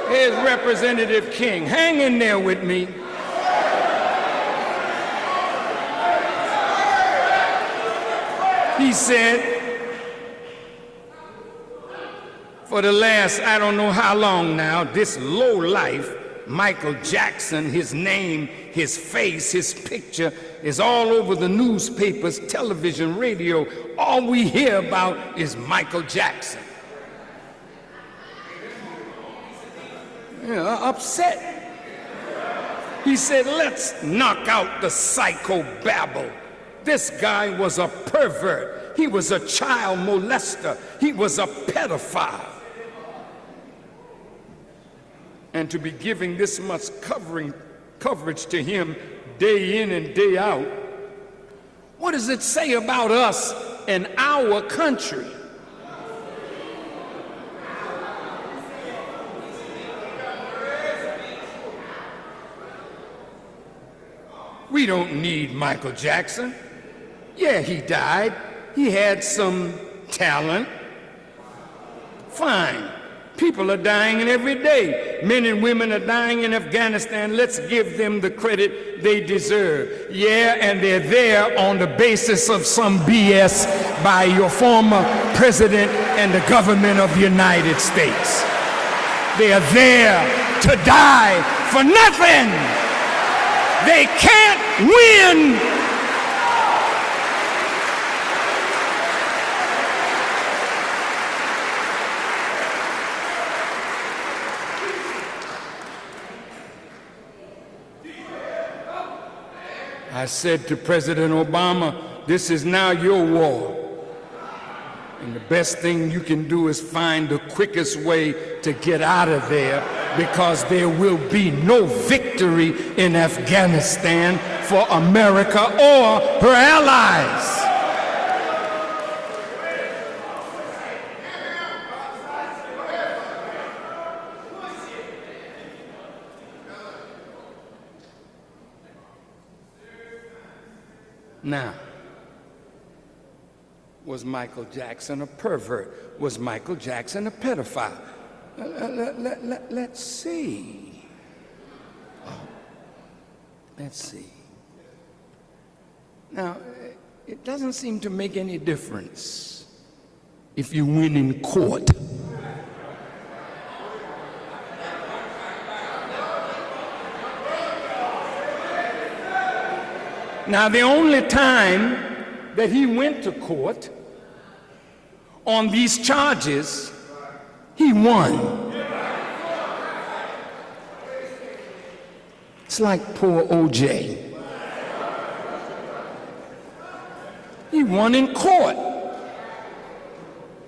Here's Representative King. Hang in there with me. He said, for the last, I don't know how long now, this lowlife, Michael Jackson, his name, his face, his picture is all over the newspapers, television, radio. All we hear about is Michael Jackson. Upset. He said, let's knock out the psychobabble. This guy was a pervert. He was a child molester. He was a pedophile. And to be giving this much coverage to him day in and day out, what does it say about us and our country? We don't need Michael Jackson. Yeah, he died. He had some talent. Fine. People are dying every day. Men and women are dying in Afghanistan. Let's give them the credit they deserve. Yeah, and they're there on the basis of some BS by your former president and the government of the United States. They are there to die for nothing. They can't win. I said to President Obama, this is now your war. And the best thing you can do is find the quickest way to get out of there, because there will be no victory in Afghanistan for America or her allies. Now, was Michael Jackson a pervert? Was Michael Jackson a pedophile? Let's see. Let's see. Now, it doesn't seem to make any difference if you win in court. Now, the only time that he went to court on these charges, he won. It's like poor O.J. He won in court.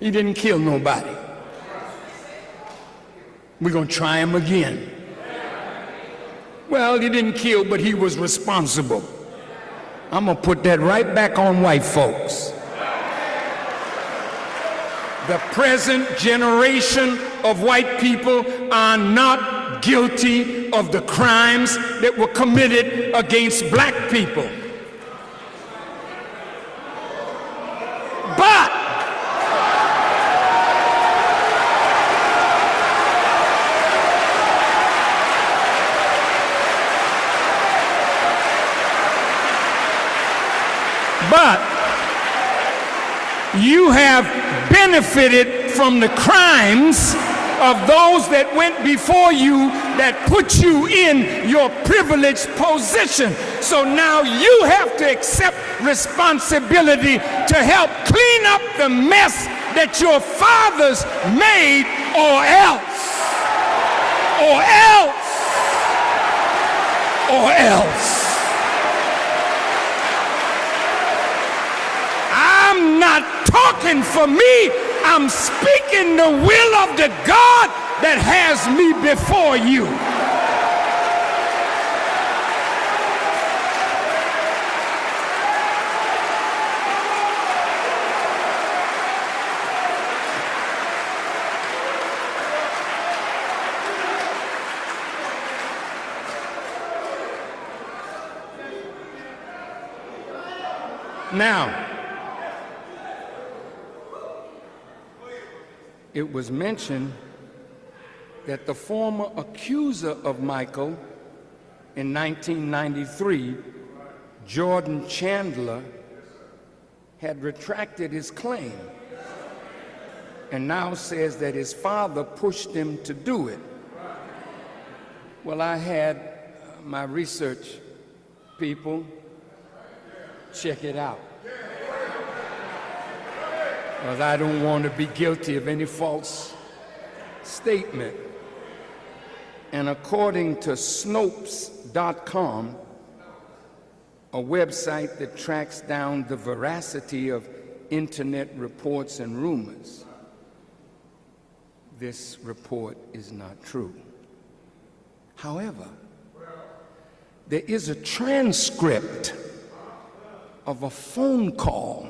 He didn't kill nobody. We're going to try him again. Well, he didn't kill, but he was responsible. I'm going to put that right back on white folks. The present generation of white people are not guilty of the crimes that were committed against black people. But you have benefited from the crimes of those that went before you, that put you in your privileged position. So now you have to accept responsibility to help clean up the mess that your fathers made, or else. I'm not talking for me. I'm speaking the will of the God that has me before you. Now, it was mentioned that the former accuser of Michael in 1993, Jordan Chandler, had retracted his claim and now says that his father pushed him to do it. Well, I had my research people check it out, because I don't want to be guilty of any false statement. And according to Snopes.com, a website that tracks down the veracity of internet reports and rumors, this report is not true. However, there is a transcript of a phone call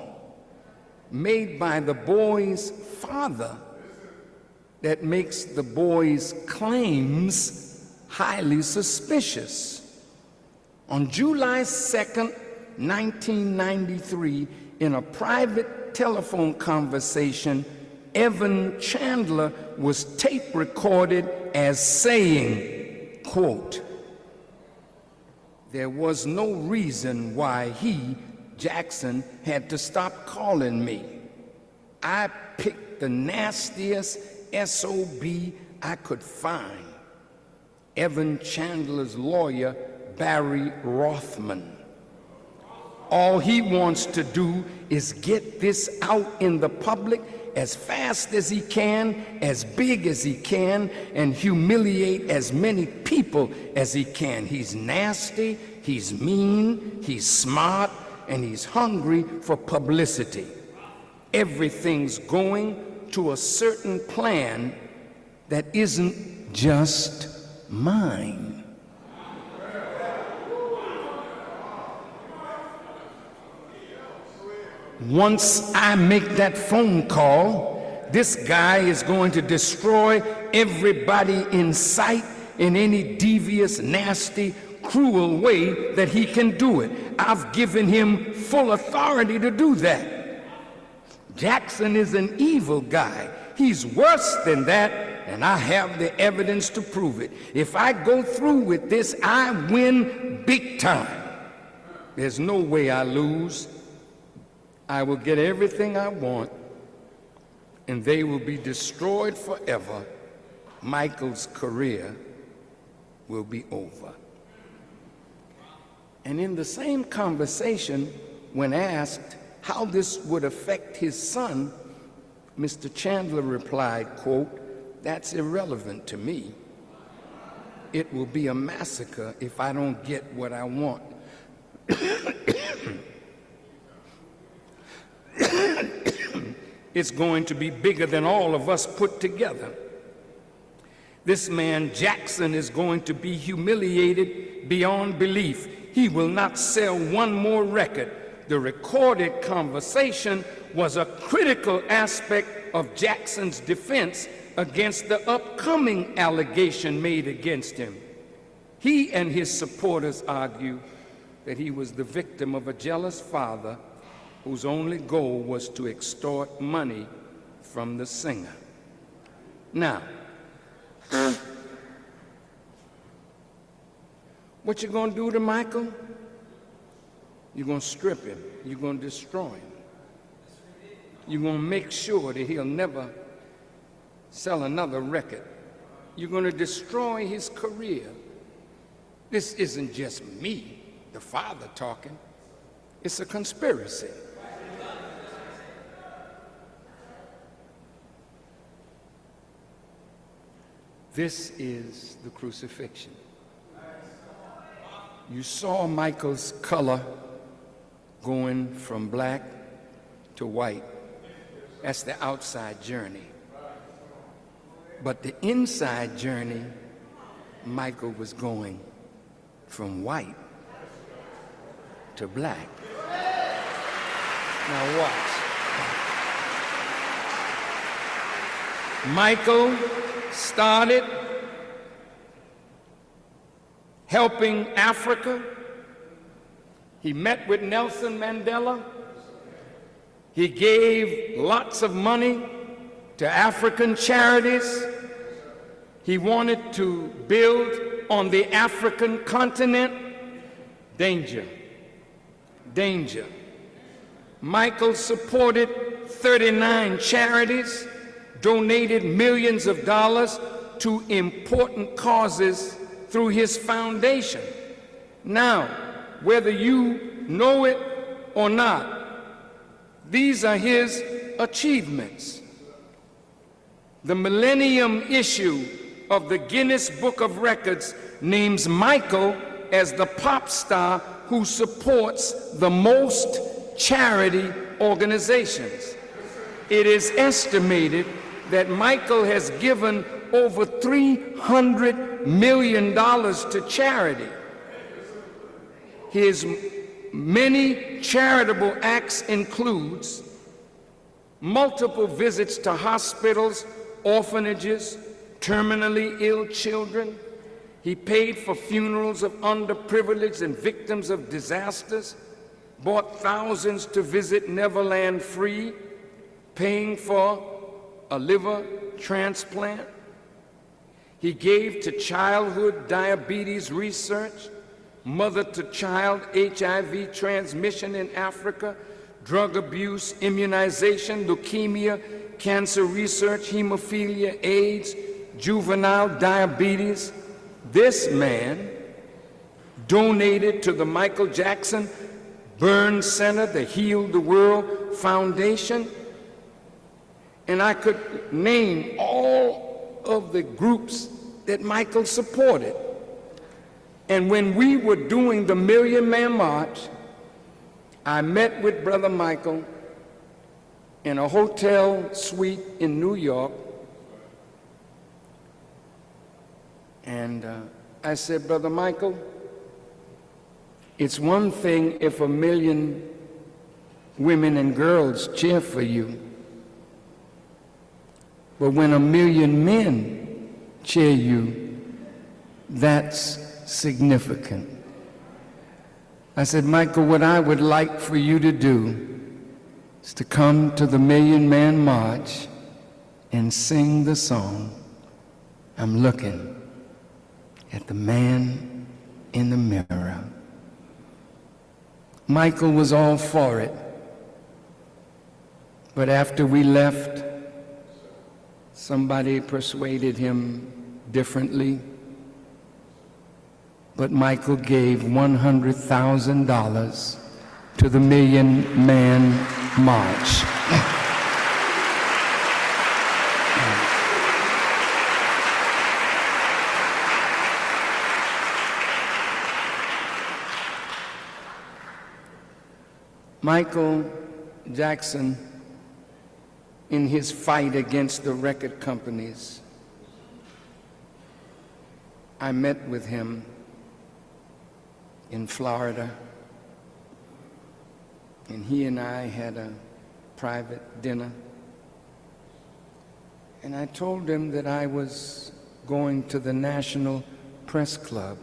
made by the boy's father that makes the boy's claims highly suspicious. On July 2nd, 1993, in a private telephone conversation, Evan Chandler was tape recorded as saying, quote, "There was no reason why he, Jackson, had to stop calling me. I picked the nastiest SOB I could find." Evan Chandler's lawyer, Barry Rothman. All he wants to do is get this out in the public as fast as he can, as big as he can, and humiliate as many people as he can. He's nasty, he's mean, he's smart, and he's hungry for publicity. Everything's going to a certain plan that isn't just mine. Once I make that phone call, this guy is going to destroy everybody in sight in any devious, nasty, cruel way that he can do it. I've given him full authority to do that. Jackson is an evil guy. He's worse than that, and I have the evidence to prove it. If I go through with this, I win big time. There's no way I lose. I will get everything I want, and they will be destroyed forever. Michael's career will be over. And in the same conversation, when asked how this would affect his son, Mr. Chandler replied, quote, "That's irrelevant to me. It will be a massacre if I don't get what I want." It's going to be bigger than all of us put together. This man, Jackson, is going to be humiliated beyond belief. He will not sell one more record. The recorded conversation was a critical aspect of Jackson's defense against the upcoming allegation made against him. He and his supporters argue that he was the victim of a jealous father whose only goal was to extort money from the singer. Now, what you gonna do to Michael? You're gonna strip him. You're gonna destroy him. You're gonna make sure that he'll never sell another record. You're gonna destroy his career. This isn't just me, the father, talking. It's a conspiracy. This is the crucifixion. You saw Michael's color going from black to white. That's the outside journey. But the inside journey, Michael was going from white to black. Now watch. Michael started helping Africa. He met with Nelson Mandela. He gave lots of money to African charities. He wanted to build on the African continent. Danger, danger. Michael supported 39 charities, donated millions of dollars to important causes through his foundation. Now, whether you know it or not, these are his achievements. The Millennium issue of the Guinness Book of Records names Michael as the pop star who supports the most charity organizations. It is estimated that Michael has given over $300 million to charity. His many charitable acts includes multiple visits to hospitals, orphanages, terminally ill children. He paid for funerals of underprivileged and victims of disasters, brought thousands to visit Neverland free, paying for a liver transplant. He gave to childhood diabetes research, mother-to-child HIV transmission in Africa, drug abuse, immunization, leukemia, cancer research, hemophilia, AIDS, juvenile diabetes. This man donated to the Michael Jackson Burn Center, the Heal the World Foundation, and I could name all of the groups that Michael supported. And when we were doing the Million Man March, I met with Brother Michael in a hotel suite in New York, and I said, Brother Michael, it's one thing if 1 million women and girls cheer for you, but when 1 million men cheer you, that's significant. I said, Michael, what I would like for you to do is to come to the Million Man March and sing the song, I'm looking at the man in the mirror. Michael was all for it, but after we left, somebody persuaded him differently. But Michael gave $100,000 to the Million Man March. Michael Jackson, in his fight against the record companies, I met with him in Florida, and he and I had a private dinner, and I told him that I was going to the National Press Club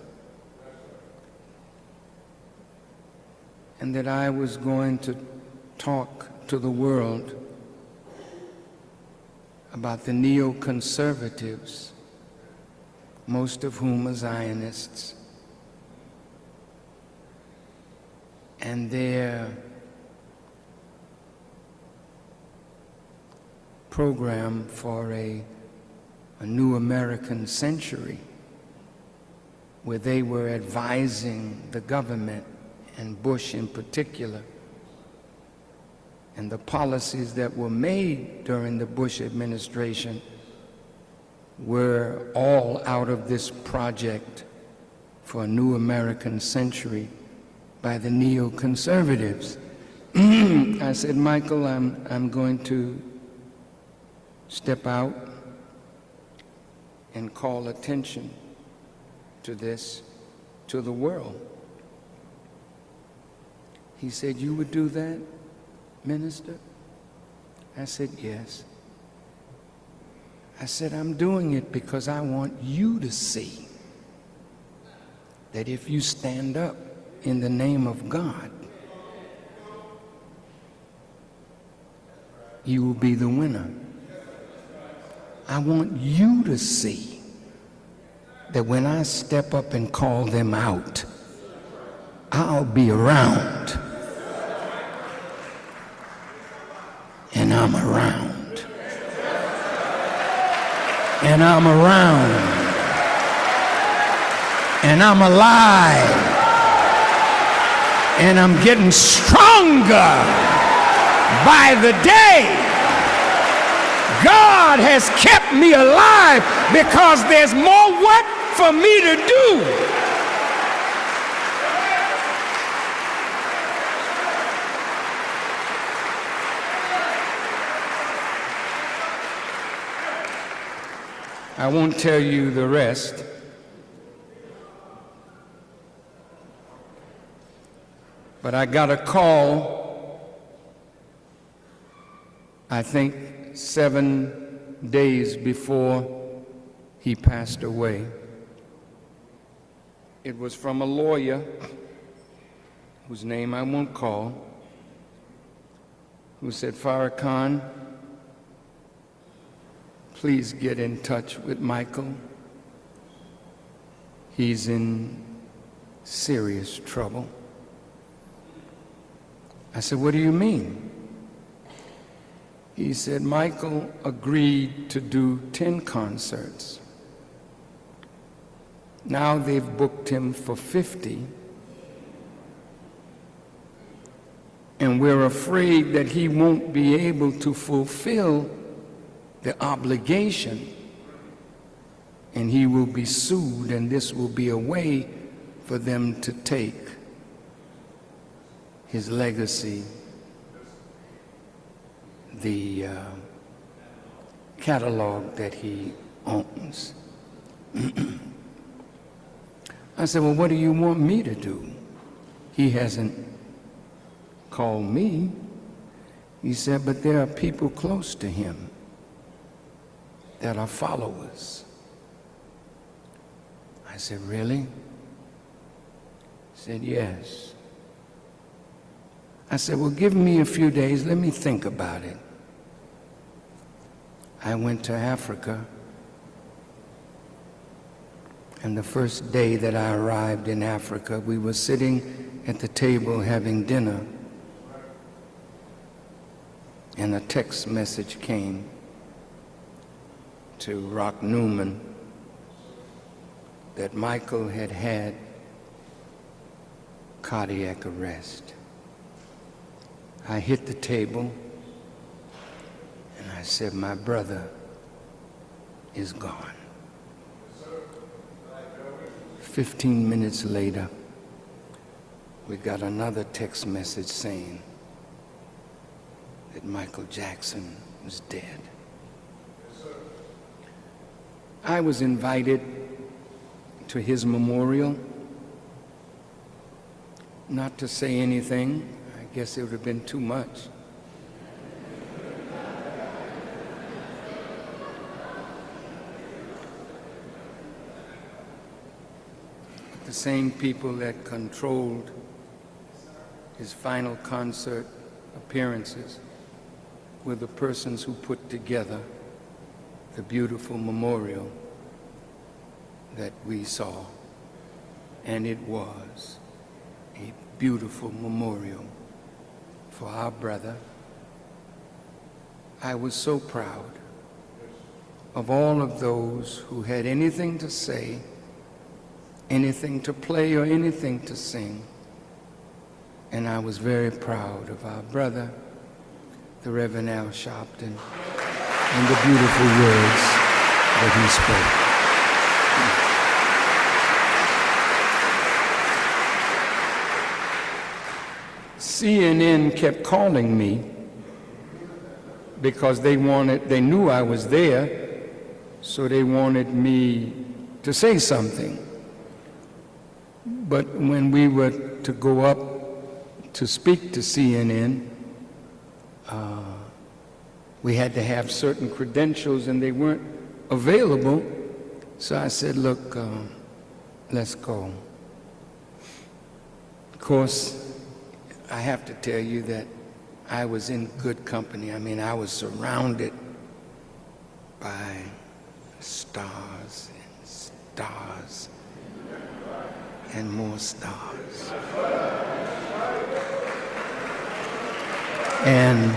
and that I was going to talk to the world about the neoconservatives, most of whom are Zionists, and their program for a new American century, where they were advising the government, and Bush in particular, and the policies that were made during the Bush administration were all out of this project for a new American century by the neoconservatives. I said, Michael, I'm going to step out and call attention to this to the world. He said, you would do that, Minister? I said, yes. I said, I'm doing it because I want you to see that if you stand up in the name of God, you will be the winner. I want you to see that when I step up and call them out, I'll be around. And I'm around. And I'm around. And I'm alive. And I'm getting stronger by the day. God has kept me alive because there's more work for me to do. I won't tell you the rest. But I got a call, I think 7 days before he passed away. It was from a lawyer whose name I won't call, who said, Farrakhan, please get in touch with Michael. He's in serious trouble. I said, what do you mean? He said, Michael agreed to do 10 concerts. Now they've booked him for 50. And we're afraid that he won't be able to fulfill the obligation, and he will be sued, and this will be a way for them to take his legacy, the catalog that he owns. I said, well, what do you want me to do? He hasn't called me. He said, but there are people close to him that are followers. I said, really? He said, yes. I said, well, give me a few days, let me think about it. I went to Africa, and the first day that I arrived in Africa, we were sitting at the table having dinner, and a text message came to Rock Newman that Michael had had cardiac arrest. I hit the table and I said, my brother is gone. 15 minutes later, we got another text message saying that Michael Jackson was dead. I was invited to his memorial, not to say anything. I guess it would have been too much. The same people that controlled his final concert appearances were the persons who put together the beautiful memorial that we saw, and it was a beautiful memorial for our brother. I was so proud of all of those who had anything to say, anything to play, or anything to sing, and I was very proud of our brother, the Reverend Al Sharpton, and the beautiful words that he spoke. CNN kept calling me because they knew I was there, so they wanted me to say something. But when we were to go up to speak to CNN, we had to have certain credentials and they weren't available. So I said, look, let's go. Of course, I have to tell you that I was in good company. I mean, I was surrounded by stars and stars and more stars. And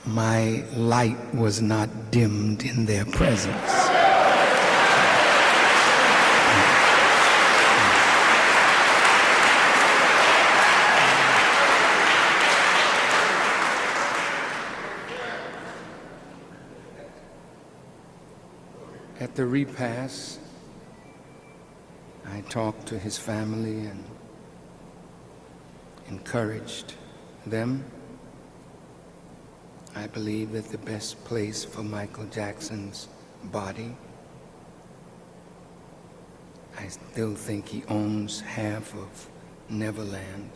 my light was not dimmed in their presence. At the repast, I talked to his family and encouraged them. I believe that the best place for Michael Jackson's body, I still think he owns half of Neverland,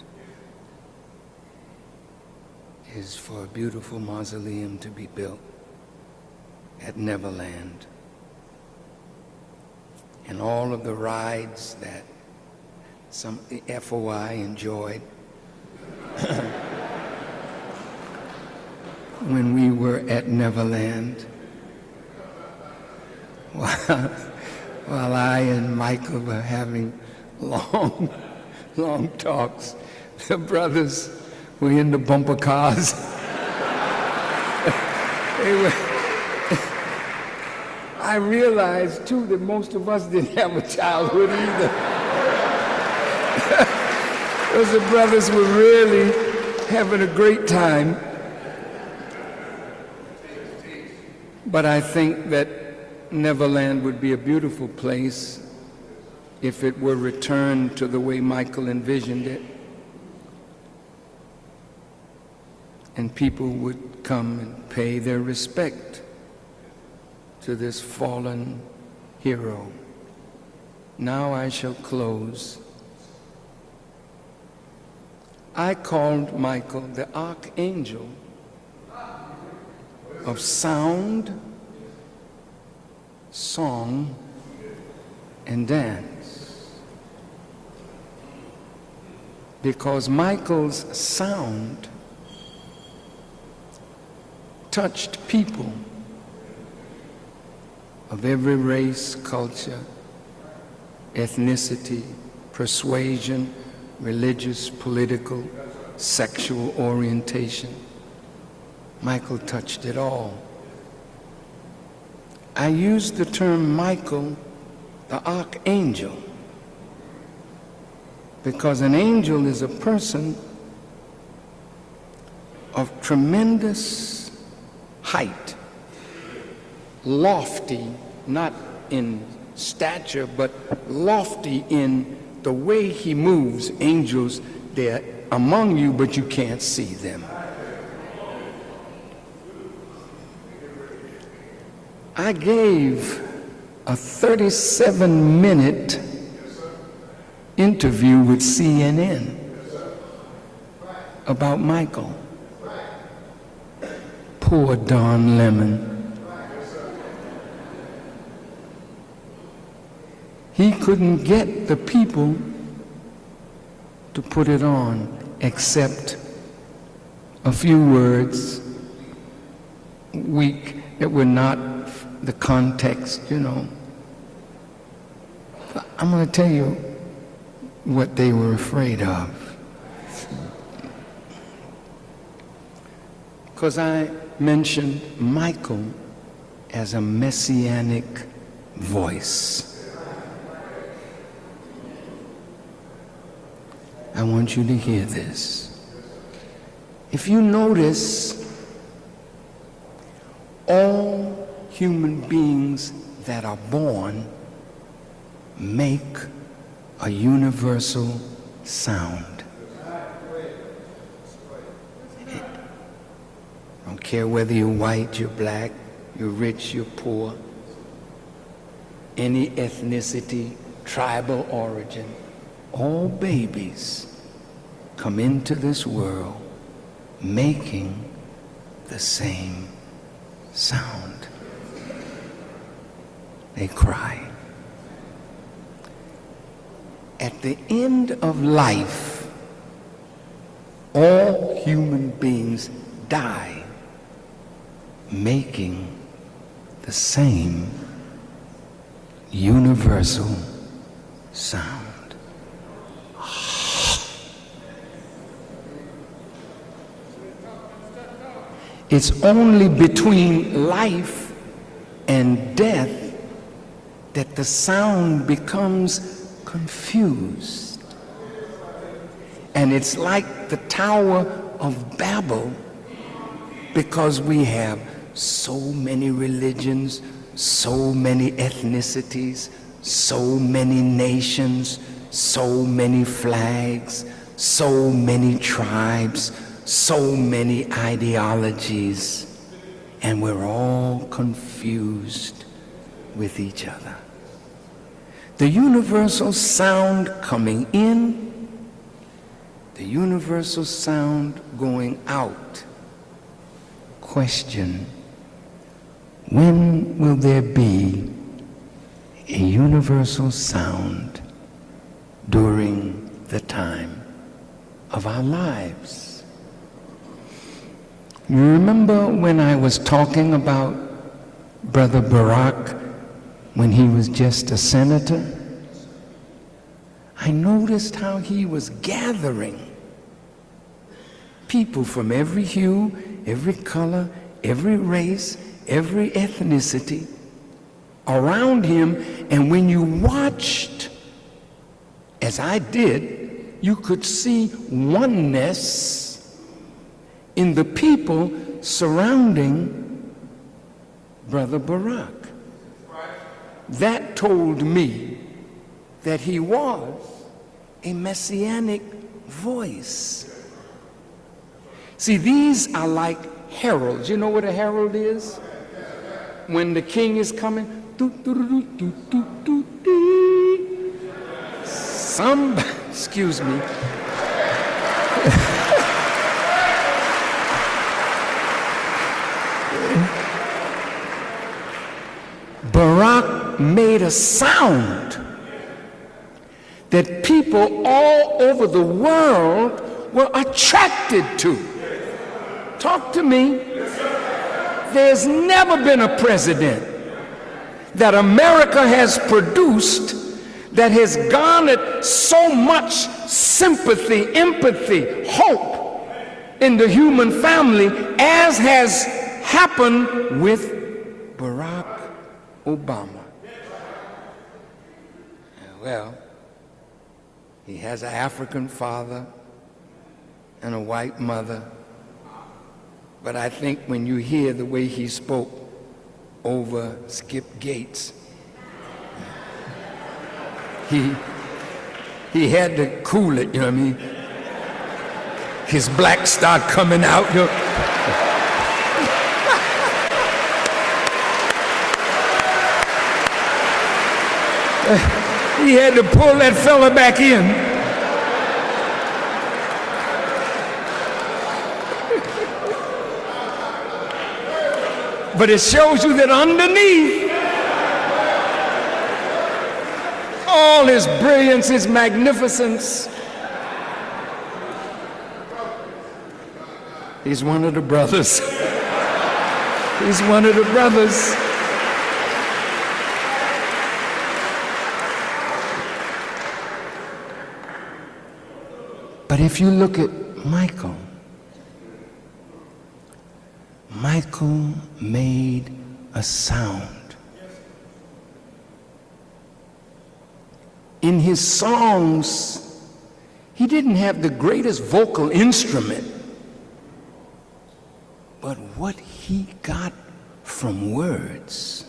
is for a beautiful mausoleum to be built at Neverland. And all of the rides that some FOI enjoyed when we were at Neverland, while I and Michael were having long talks, the brothers were in the bumper cars. I realized, too, that most of us didn't have a childhood either. Those brothers were really having a great time. But I think that Neverland would be a beautiful place if it were returned to the way Michael envisioned it. And people would come and pay their respect to this fallen hero. Now I shall close. I called Michael the archangel of sound, song, and dance, because Michael's sound touched people of every race, culture, ethnicity, persuasion, religious, political, sexual orientation. Michael touched it all. I used the term Michael, the archangel, because an angel is a person of tremendous height, lofty, not in stature, but lofty in the way he moves. Angels, they're among you, but you can't see them. I gave a 37-minute interview with CNN about Michael. Poor Don Lemon. He couldn't get the people to put it on except a few words, weak, that were not the context, you know. I'm going to tell you what they were afraid of. Because I mentioned Michael as a messianic voice. I want you to hear this. If you notice, all human beings that are born make a universal sound. I don't care whether you're white, you're black, you're rich, you're poor, any ethnicity, tribal origin, all babies come into this world making the same sound. They cry. At the end of life, all human beings die making the same universal sound. It's only between life and death that the sound becomes confused. And it's like the Tower of Babel, because we have so many religions, so many ethnicities, so many nations, so many flags, so many tribes, so many ideologies, and we're all confused with each other. The universal sound coming in, the universal sound going out. Question: when will there be a universal sound during the time of our lives? You remember when I was talking about Brother Barack when he was just a senator? I noticed how he was gathering people from every hue, every color, every race, every ethnicity around him, and when you watched, as I did, you could see oneness in the people surrounding Brother Barack. That told me that he was a messianic voice. See, these are like heralds. You know what a herald is? When the king is coming, excuse me. Barack made a sound that people all over the world were attracted to. Talk to me. There's never been a president that America has produced that has garnered so much sympathy, empathy, hope in the human family as has happened with Barack Obama. Well, he has an African father and a white mother, but I think when you hear the way he spoke over Skip Gates, he had to cool it, you know what I mean? His black start coming out. You know? He had to pull that fella back in. But it shows you that underneath all his brilliance, his magnificence, he's one of the brothers. He's one of the brothers. But if you look at Michael, Michael made a sound. In his songs, he didn't have the greatest vocal instrument, but what he got from words.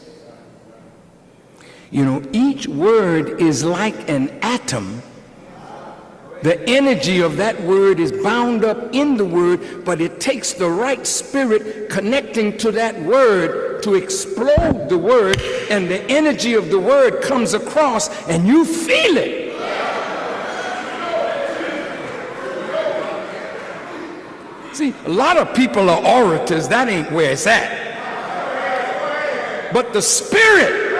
You know, each word is like an atom. The energy of that word is bound up in the word, but it takes the right spirit connecting to that word to explode the word, and the energy of the word comes across and you feel it. See, a lot of people are orators. That ain't where it's at. But the spirit,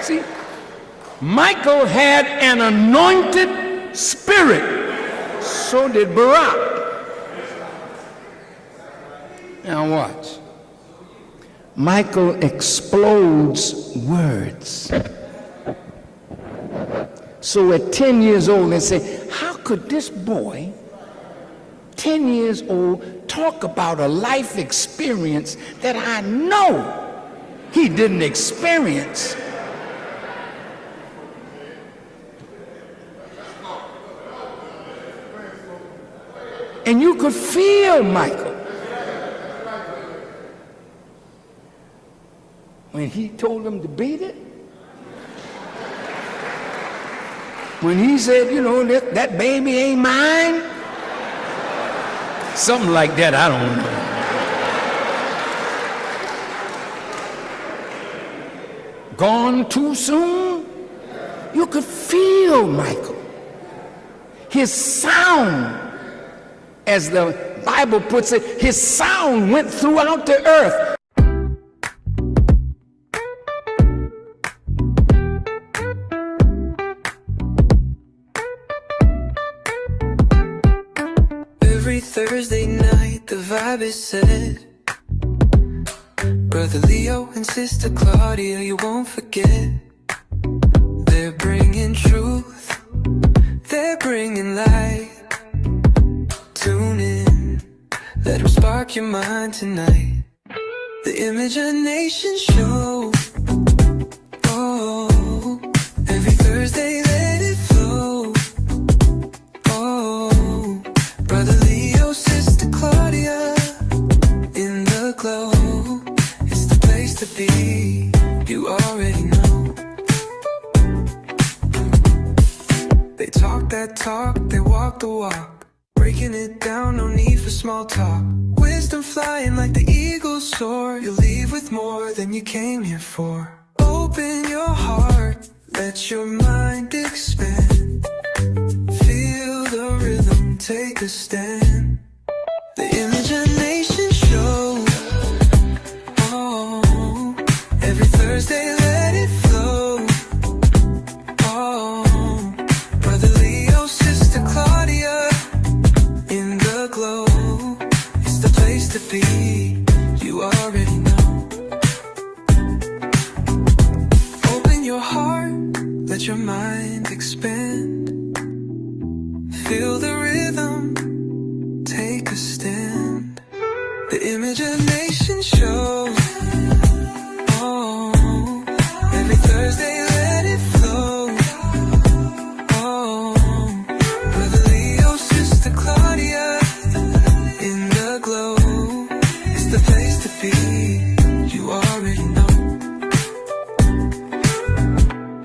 see, Michael had an anointed spirit. So did Barack. Now watch. Michael explodes words. So at 10 years old, they say, how could this boy, 10 years old, talk about a life experience that I know he didn't experience? And you could feel Michael when he told them to beat it. When he said, you know, that baby ain't mine. Something like that, I don't know. Gone too soon? You could feel Michael. His sound, as the Bible puts it, his sound went throughout the earth. Every Thursday night the vibe is set. Brother Leo and Sister Claudia, you won't forget. They're bringing truth, they're bringing light. Tune in, let them spark your mind tonight. The Imagination Show. Oh, every Thursday let it flow. Oh, Brother Leo, Sister Claudia, in the glow. It's the place to be, you already know. They talk that talk, they walk the walk. Breaking it down, no need for small talk. Wisdom flying like the eagle's soar. You'll leave with more than you came here for. Open your heart, let your mind expand. Feel the rhythm, take a stand. The Imagination Show. Oh, every Thursday let it flow. Oh, Brother Leo, Sister Claudia, in the glow. It's the place to be, you already know. Open your heart, let your mind expand. Feel the rhythm, take a stand. The Imagination Show. Oh, every Thursday let it flow. Oh, Brother Leo, Sister Claudia, in the glow. It's the place to be, you already know.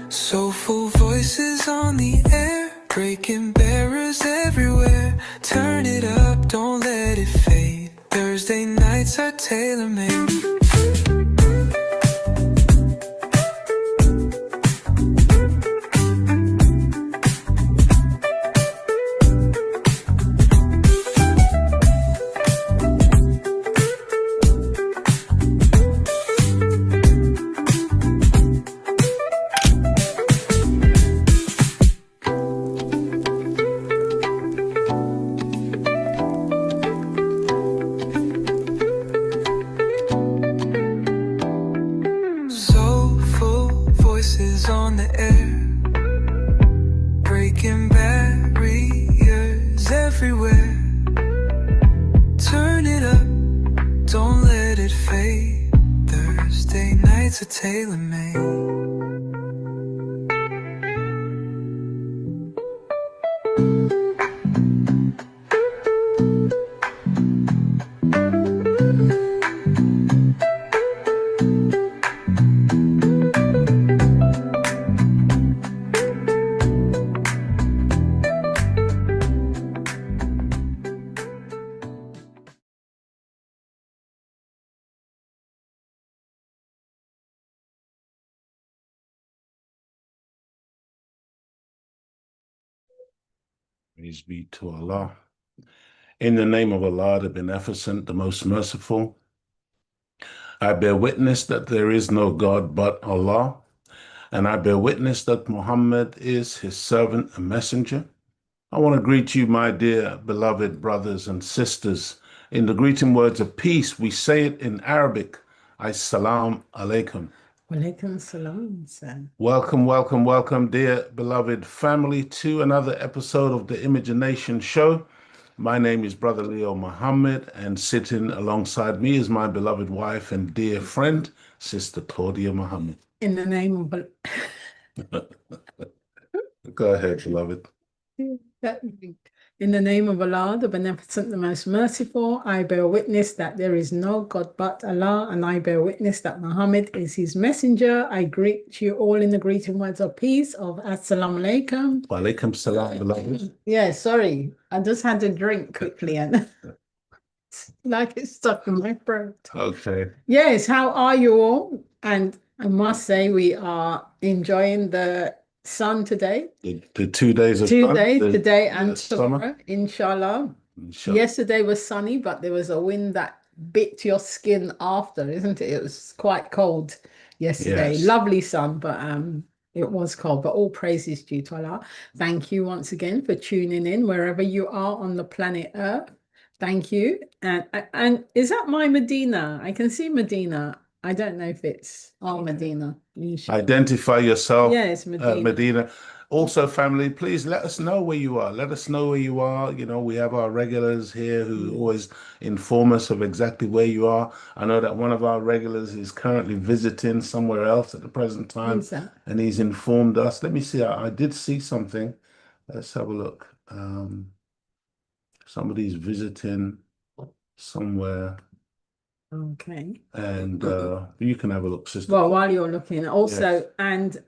Soulful voices on the air, breaking barriers everywhere. Turn it up, don't let it fade. Thursday nights are tailor-made. Soulful voices on the air, breaking barriers everywhere. Turn it up, don't let it fade. Thursday nights are tailor-made. Praise be to Allah. In the name of Allah, the Beneficent, the Most Merciful, I bear witness that there is no God but Allah, and I bear witness that Muhammad is his servant and messenger. I want to greet you, my dear beloved brothers and sisters, in the greeting words of peace. We say it in Arabic, Assalamu alaikum. Walaikum salam, sir. Welcome, welcome, welcome, dear beloved family, to another episode of the Imagination Show. My name is Brother Leo Muhammad, and sitting alongside me is my beloved wife and dear friend, Sister Claudia Muhammad. In the name of Go ahead, beloved. in the name of Allah, the Beneficent, the Most Merciful, I bear witness that there is no God but Allah, and I bear witness that Muhammad is his messenger. I greet you all in the greeting words of peace of Assalamu alaikum. Wa alaikum salam, beloved. Yeah, sorry. I just had to drink quickly and like it's stuck in my throat. Okay. Yes, how are you all? And I must say we are enjoying the sun today. The 2 days of 2 days, sun, today and the summer. tomorrow, inshallah. Inshallah. Yesterday was sunny, but there was a wind that bit your skin after, isn't it? It was quite cold yesterday. Yes. Lovely sun, but it was cold. But all praise is due to Allah. Thank you once again for tuning in wherever you are on the planet Earth. Thank you. And is that my Medina? I can see Medina. I don't know if it's our Medina. Inshallah. Identify yourself, Yes, Medina. Medina. Also, family, please let us know where you are. Let us know where you are. You know, we have our regulars here who always inform us of exactly where you are. I know that one of our regulars is currently visiting somewhere else at the present time, Who's that? and he's informed us. Let me see. I did see something. Let's have a look. Somebody's visiting somewhere, Okay. and you can have a look, sister. Well, while you're looking, also, Yes. and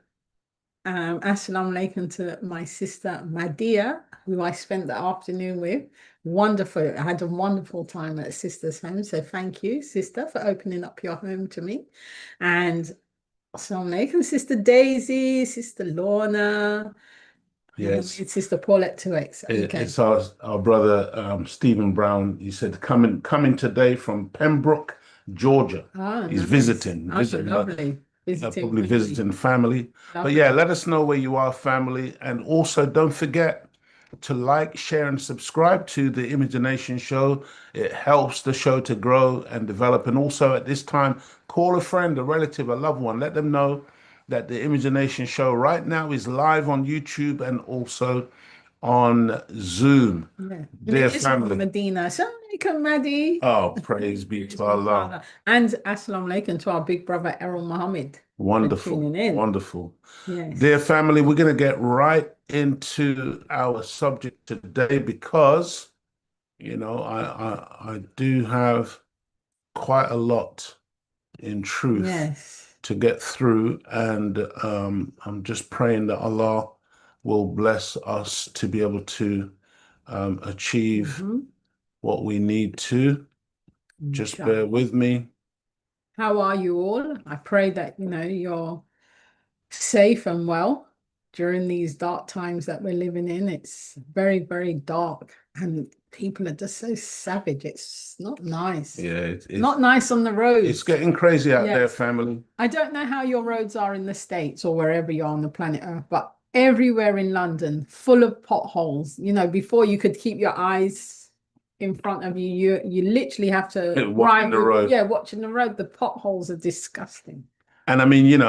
assalamu alaikum to my sister Madia, who I spent the afternoon with. Wonderful. I had a wonderful time at sister's home. So thank you, sister, for opening up your home to me. And assalamu alaikum, Sister Daisy, Sister Lorna, Yes. and Sister Paulette 2X. Okay. It's our brother Stephen Brown. He said coming today from Pembroke, Georgia. Ah, He's nice. visiting, Okay, visiting, lovely. Visiting probably family. visiting family. But Lovely. yeah, let us know where you are, family, and also don't forget to like, share, and subscribe to the Imagination Show. It helps the show to grow and develop. And also at this time, call a friend, a relative, a loved one. Let them know that the Imagination Show right now is live on YouTube and also on Zoom. Yeah. And Dear it is from family. Medina. Assalamu alaikum, Maddie. Oh, praise be to Allah. And assalamu alaikum to our big brother Errol Muhammad. Wonderful, tuning in. wonderful. Yes. Dear family, we're going to get right into our subject today because, you know, I do have quite a lot in truth Yes. to get through, and I'm just praying that Allah will bless us to be able to achieve what we need to. Just Inshallah. bear with me. How are you all? I pray that you're safe and well during these dark times that we're living in. It's very, very dark, and people are just so savage. It's not nice. Yeah, it's Not nice on the roads. It's getting crazy out there, Yes. family. I don't know how your roads are in the States or wherever you're on the planet Earth, but everywhere in London, full of potholes. Before you could keep your eyes in front of you, you literally have to Watching the road. Yeah, watching the road. The potholes are disgusting. And I mean, in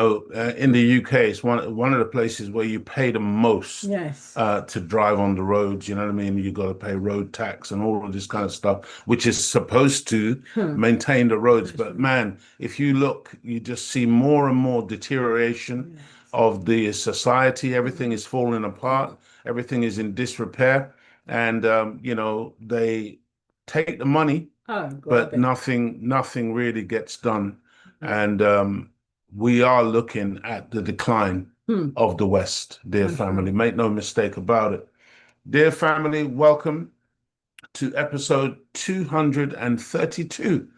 the UK, it's one of the places where you pay the most Yes. to drive on the roads. You know what I mean? You got to pay road tax and all of this kind of stuff, which is supposed to maintain the roads. But man, if you look, you just see more and more deterioration of the society. Everything is falling apart. Everything is in disrepair. And, they take the money, but nothing really gets done. And we are looking at the decline of the West, dear family. Make no mistake about it. Dear family, welcome to episode 232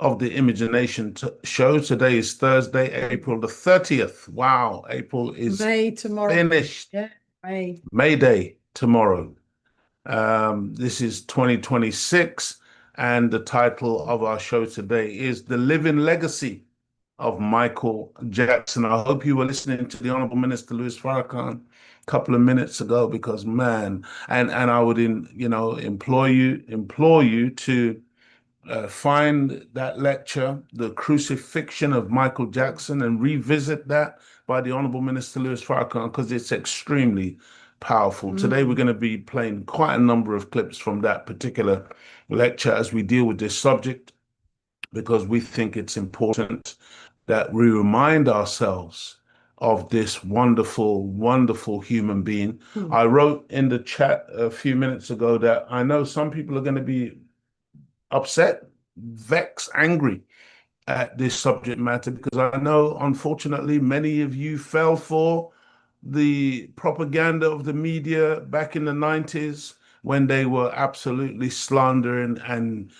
of the Imagination Show. Today is Thursday, April the 30th. Wow, April is May tomorrow. finished. Yeah, May. May Day tomorrow. This is 2026, and the title of our show today is The Living Legacy of Michael Jackson. I hope you were listening to the Honorable Minister Louis Farrakhan a couple of minutes ago, because man, and I would implore you to find that lecture, The Crucifixion of Michael Jackson, and revisit that by the Honorable Minister Louis Farrakhan, because it's extremely powerful. Today, we're going to be playing quite a number of clips from that particular lecture as we deal with this subject, because we think it's important that we remind ourselves of this wonderful, wonderful human being. I wrote in the chat a few minutes ago that I know some people are going to be upset, vexed, angry at this subject matter, because I know, unfortunately, many of you fell for the propaganda of the media back in the 90s when they were absolutely slandering and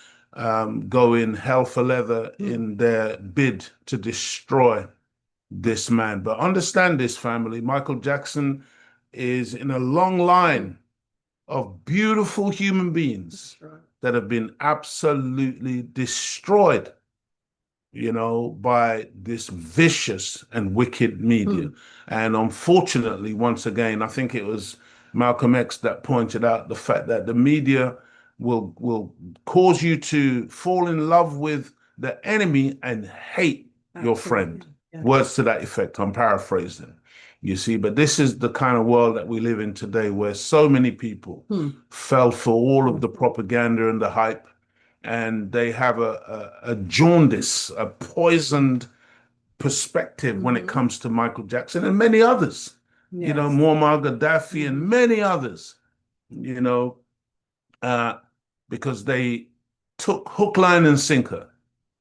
going hell for leather in their bid to destroy this man. But understand this, family. Michael Jackson is in a long line of beautiful human beings that have been absolutely destroyed, by this vicious and wicked media. And unfortunately, once again, I think it was Malcolm X that pointed out the fact that the media will cause you to fall in love with the enemy and hate your friend. Yeah. Words to that effect. I'm paraphrasing. You see, but this is the kind of world that we live in today, where so many people fell for all of the propaganda and the hype, and they have a jaundice, a poisoned perspective when it comes to Michael Jackson and many others, Yes. Muammar Gaddafi and many others, because they took hook, line, and sinker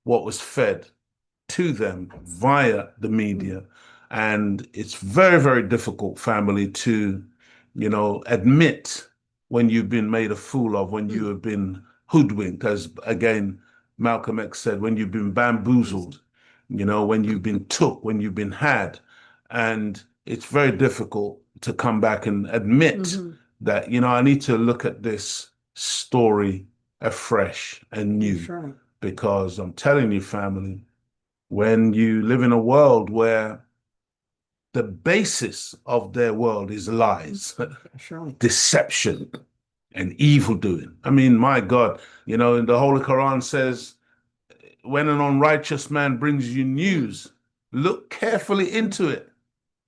what was fed to them via the media. And it's very, very difficult, family, to, admit when you've been made a fool of, when you have been hoodwinked, as again, Malcolm X said, when you've been bamboozled, when you've been took, when you've been had. And it's very difficult to come back and admit that, I need to look at this story afresh and new. That's right. Because I'm telling you, family, when you live in a world where the basis of their world is lies, That's right. deception, and evil doing. I mean, my God, in the Holy Quran says, when an unrighteous man brings you news, look carefully into it,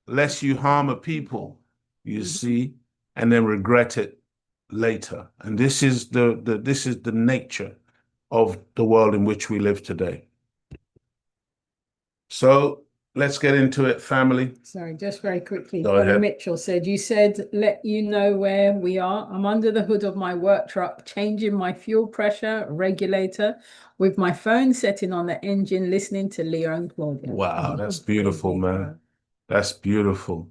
lest you harm a people, you see, and then regret it later. And this is the nature of the world in which we live today. So let's get into it, family. Sorry, just very quickly. Go ahead. Mitchell said, you said, let you know where we are. I'm under the hood of my work truck, changing my fuel pressure regulator with my phone setting on the engine, listening to Leo and Claudia. Wow, that's beautiful, man. That's beautiful.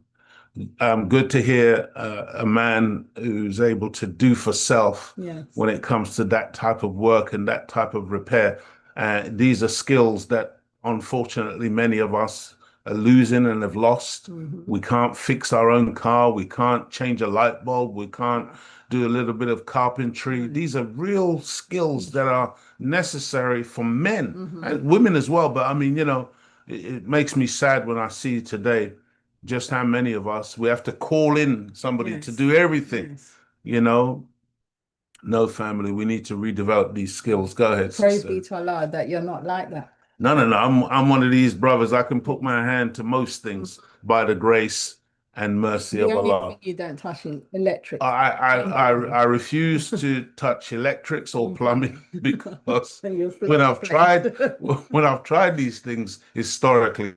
Good to hear a man who's able to do for self when it comes to that type of work and that type of repair. These are skills that unfortunately many of us are losing and have lost. We can't fix our own car. We can't change a light bulb. We can't do a little bit of carpentry. These are real skills that are necessary for men and women as well. But I mean, it makes me sad when I see today just how many of us, we have to call in somebody to do everything, No, family, we need to redevelop these skills. Go ahead, Praise sister. be to Allah that you're not like that. No. I'm one of these brothers. I can put my hand to most things by the grace and mercy of The only Allah. thing you don't touch is electric. I refuse to touch electrics or plumbing because when I've tried these things historically,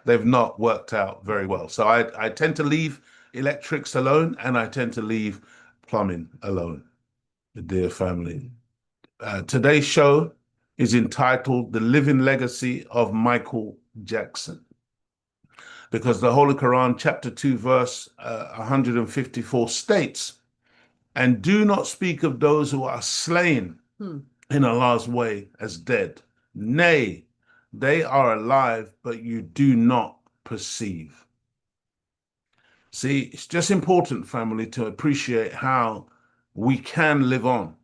they've not worked out very well. So I tend to leave electrics alone, and I tend to leave plumbing alone, dear family. Today's show is entitled The Living Legacy of Michael Jackson, because the Holy Quran, chapter 2, verse 154 states, and do not speak of those who are slain in Allah's way as dead. Nay, they are alive, but you do not perceive. See, it's just important, family, to appreciate how we can live on.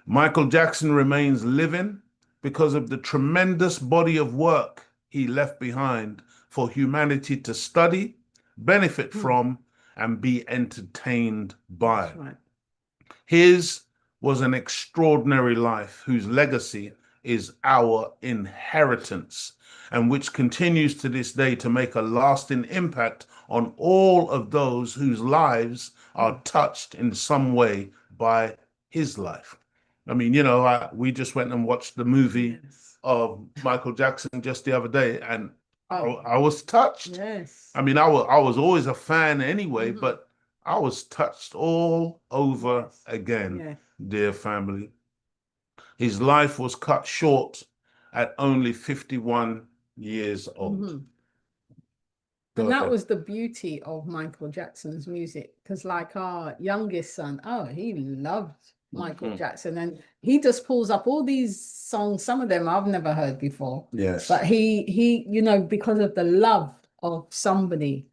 Michael Jackson remains living because of the tremendous body of work he left behind for humanity to study, benefit from, and be entertained by. That's right. His was an extraordinary life whose legacy is our inheritance and which continues to this day to make a lasting impact on all of those whose lives are touched in some way by his life. I mean, we just went and watched the movie of Michael Jackson just the other day, and I was touched. Yes. I mean, I was always a fan anyway, but I was touched all over again, dear family. His life was cut short at only 51 years old. And that was the beauty of Michael Jackson's music, because like our youngest son, he loved Michael Jackson, and he just pulls up all these songs. Some of them I've never heard before. Yes. But he, because of the love of somebody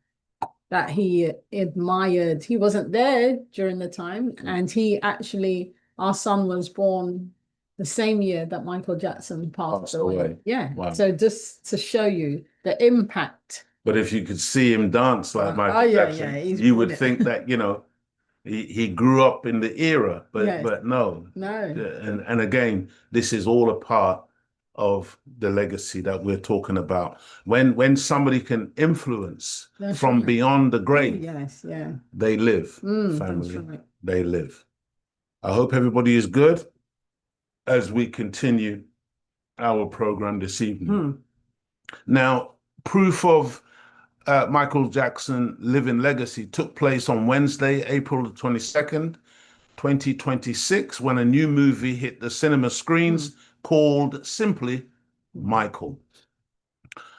that he admired, he wasn't there during the time, and he actually, our son was born the same year that Michael Jackson passed away. Yeah. Wow. So just to show you the impact. But if you could see him dance like Michael Jackson, you would think that, he grew up in the era, but no. And again, this is all a part of the legacy that we're talking about. When somebody can influence from beyond the grave, they live, family. They live. I hope everybody is good as we continue our program this evening. Now, proof of Michael Jackson living legacy took place on Wednesday, April the 22nd, 2026, when a new movie hit the cinema screens called simply Michael.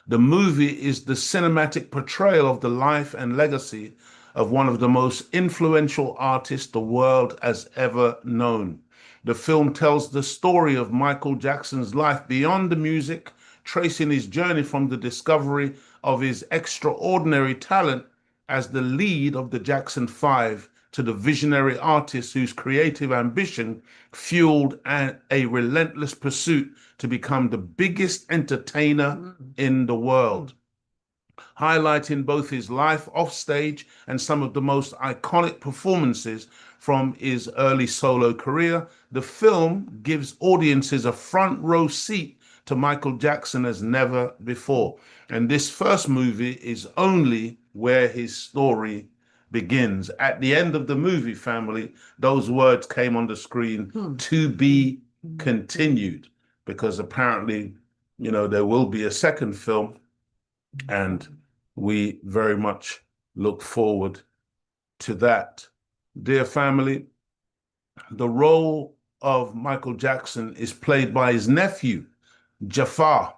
The movie is the cinematic portrayal of the life and legacy of one of the most influential artists the world has ever known. The film tells the story of Michael Jackson's life beyond the music, tracing his journey from the discovery of his extraordinary talent as the lead of the Jackson 5 to the visionary artist whose creative ambition fueled a relentless pursuit to become the biggest entertainer in the world. Highlighting both his life off stage and some of the most iconic performances from his early solo career, the film gives audiences a front row seat to Michael Jackson as never before. And this first movie is only where his story begins. At the end of the movie, family, those words came on the screen, to be continued, because apparently, there will be a second film, and we very much look forward to that. Dear family, the role of Michael Jackson is played by his nephew, Jafar,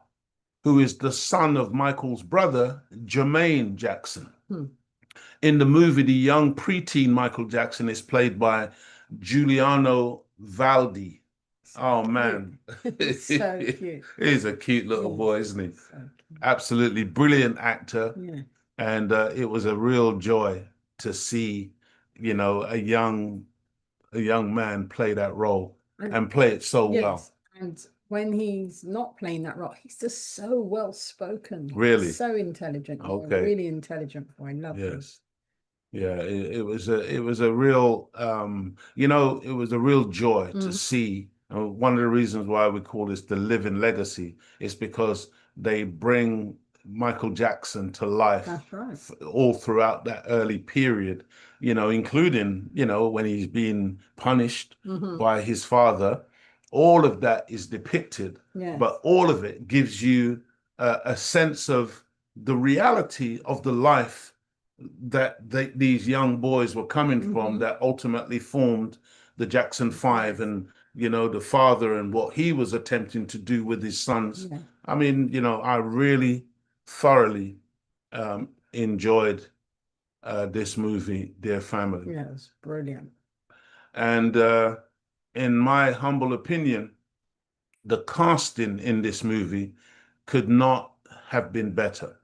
who is the son of Michael's brother, Jermaine Jackson. In the movie, the young preteen Michael Jackson is played by Giuliano Valdi. Oh, man. So cute. He's a cute little boy, isn't he? So absolutely brilliant actor. And it was a real joy to see, a young man play that role and play it so well. And when he's not playing that role, he's just so well spoken. Really? So intelligent. Okay. Really intelligent boy. Lovely. Yes. Yeah, it was a real it was a real joy to see. One of the reasons why we call this the living legacy is because they bring Michael Jackson to life. That's right. All throughout that early period, including, when he's being punished by his father. All of that is depicted, but all of it gives you a sense of the reality of the life that these young boys were coming from, that ultimately formed the Jackson 5, and the father and what he was attempting to do with his sons. I mean, I really thoroughly enjoyed this movie, dear family. Yeah, it was brilliant. And in my humble opinion, the casting in this movie could not have been better,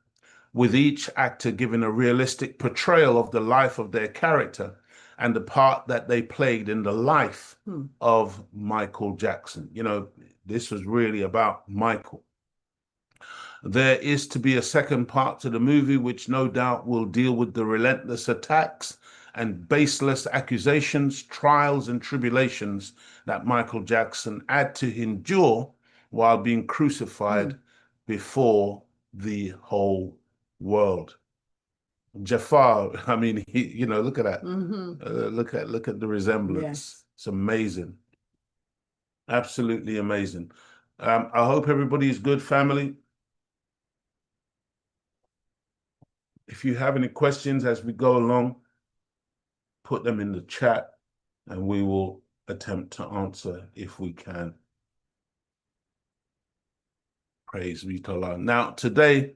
with each actor given a realistic portrayal of the life of their character and the part that they played in the life of Michael Jackson. This was really about Michael. There is to be a second part to the movie, which no doubt will deal with the relentless attacks and baseless accusations, trials, and tribulations that Michael Jackson had to endure while being crucified before the whole world. Jafar, I mean, look at that. Look at the resemblance. Yes. It's amazing. Absolutely amazing. I hope everybody is good, family. If you have any questions as we go along, put them in the chat and we will attempt to answer if we can. Praise be to Allah. Now, today,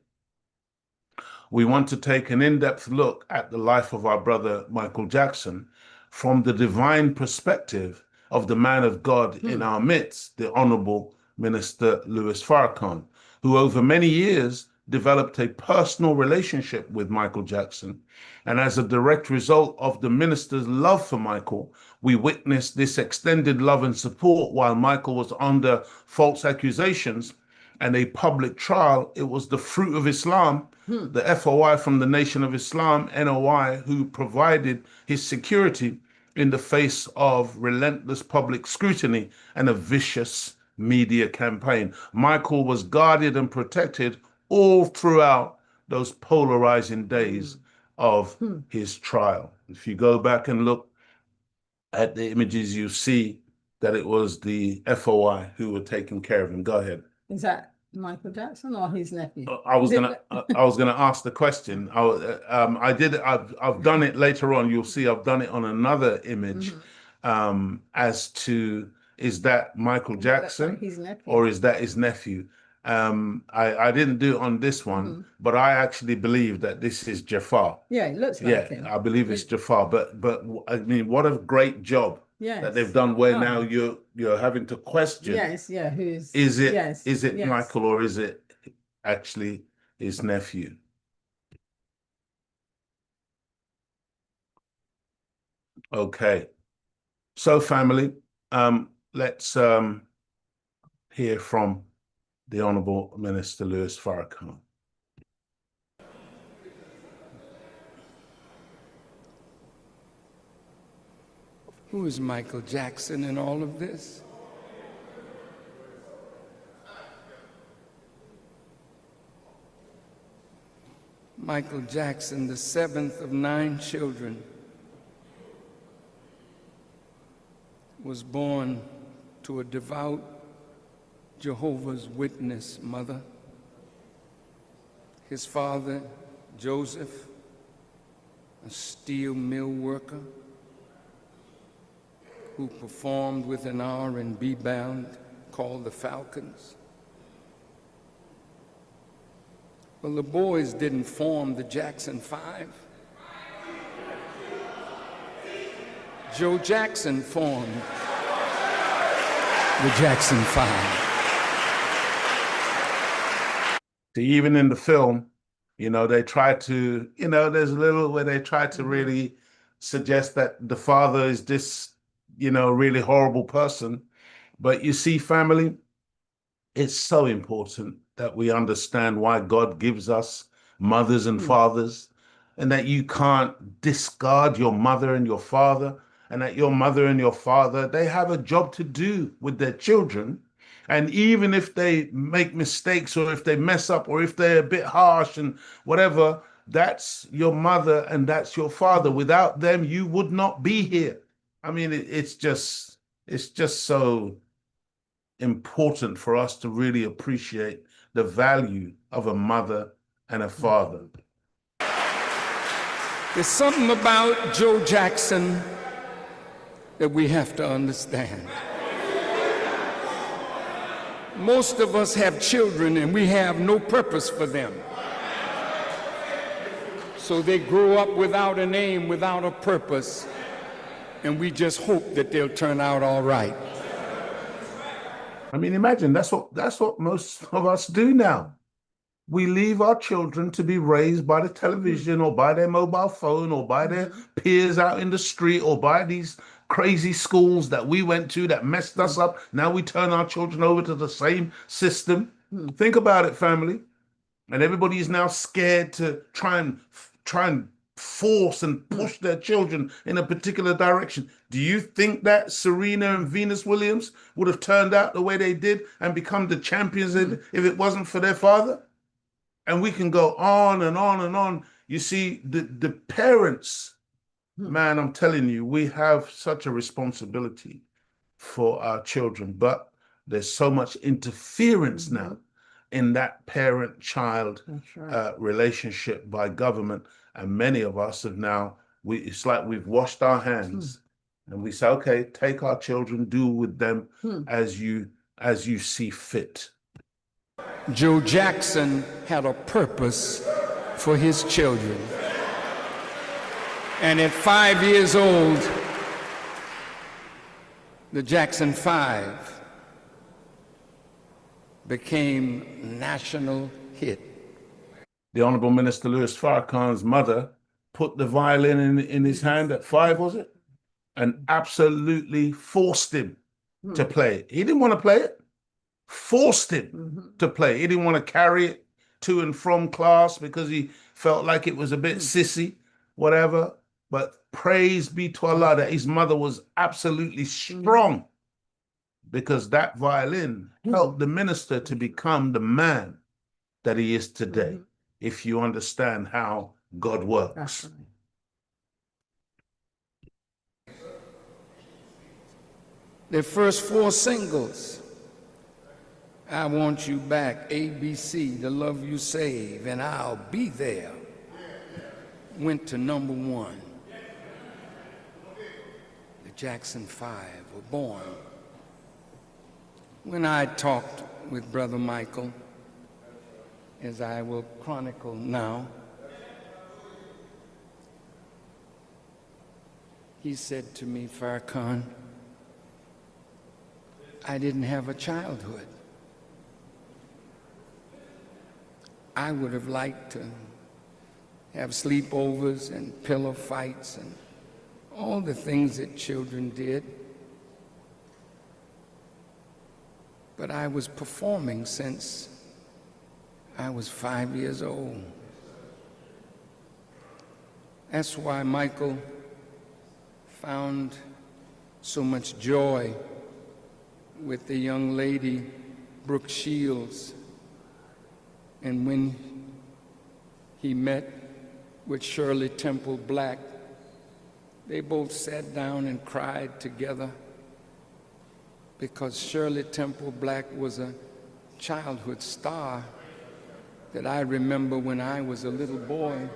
we want to take an in-depth look at the life of our brother Michael Jackson from the divine perspective of the man of God in our midst, the Honorable Minister Louis Farrakhan, who over many years developed a personal relationship with Michael Jackson. And as a direct result of the minister's love for Michael, we witnessed this extended love and support while Michael was under false accusations and a public trial. It was the Fruit of Islam, the FOI from the Nation of Islam, NOI, who provided his security in the face of relentless public scrutiny and a vicious media campaign. Michael was guarded and protected all throughout those polarizing days of his trial. If you go back and look at the images, you see that it was the FOI who were taking care of him. Go ahead. Is that Michael Jackson or his nephew? I was gonna ask the question. I've done it later on. You'll see I've done it on another image. As to, is that Michael Jackson his nephew, or is that his nephew? I didn't do it on this one, but I actually believe that this is Jafar. Yeah, it looks like him. I believe it's Jafar. But I mean, what a great job that they've done. Where now you're having to question. Yes, yeah. Who's Is it? Yes, Is it yes. Michael or is it actually his nephew? Okay. So, family, let's hear from the Honorable Minister Louis Farrakhan. Who is Michael Jackson in all of this? Michael Jackson, the seventh of 9 children, was born to a devout Jehovah's Witness mother. His father, Joseph, a steel mill worker who performed with an R&B band called the Falcons. Well, the boys didn't form the Jackson 5. Joe Jackson formed the Jackson 5. Even in the film, they try to, there's a little where they try to really suggest that the father is this, really horrible person. But you see, family, it's so important that we understand why God gives us mothers and fathers, and that you can't discard your mother and your father, and that your mother and your father, they have a job to do with their children. And even if they make mistakes or if they mess up or if they're a bit harsh and whatever, that's your mother and that's your father. Without them, you would not be here. I mean, it's just so important for us to really appreciate the value of a mother and a father. There's something about Joe Jackson that we have to understand. Most of us have children and we have no purpose for them. So they grow up without a name, without a purpose, and we just hope that they'll turn out all right. I mean, imagine that's what most of us do now. We leave our children to be raised by the television or by their mobile phone or by their peers out in the street or by these crazy schools that we went to that messed us up. Now we turn our children over to the same system. Think about it, family. And everybody is now scared to try and force and push their children in a particular direction. Do you think that Serena and Venus Williams would have turned out the way they did and become the champions if it wasn't for their father? And we can go on and on and on. You see, the parents, man, I'm telling you, we have such a responsibility for our children, but there's so much interference now in that parent-child relationship by government, and many of us have now, it's like we've washed our hands and we say, okay, take our children, do with them as you see fit. Joe Jackson had a purpose for his children. And at 5 years old, the Jackson 5 became national hit. The Honorable Minister Louis Farrakhan's mother put the violin in his hand at 5, was it? And absolutely forced him to play it. He didn't want to play it. Forced him to play. He didn't want to carry it to and from class because he felt like it was a bit sissy, whatever. But praise be to Allah that his mother was absolutely strong, because that violin helped the minister to become the man that he is today, if you understand how God works. Their first 4 singles, I Want You Back, ABC, The Love You Save, and I'll Be There, went to #1. The Jackson 5 were born. When I talked with Brother Michael, as I will chronicle now, he said to me, Farrakhan, I didn't have a childhood. I would have liked to have sleepovers and pillow fights and all the things that children did. But I was performing since I was 5 years old. That's why Michael found so much joy with the young lady, Brooke Shields. And when he met with Shirley Temple Black, they both sat down and cried together, because Shirley Temple Black was a childhood star that I remember when I was a little boy.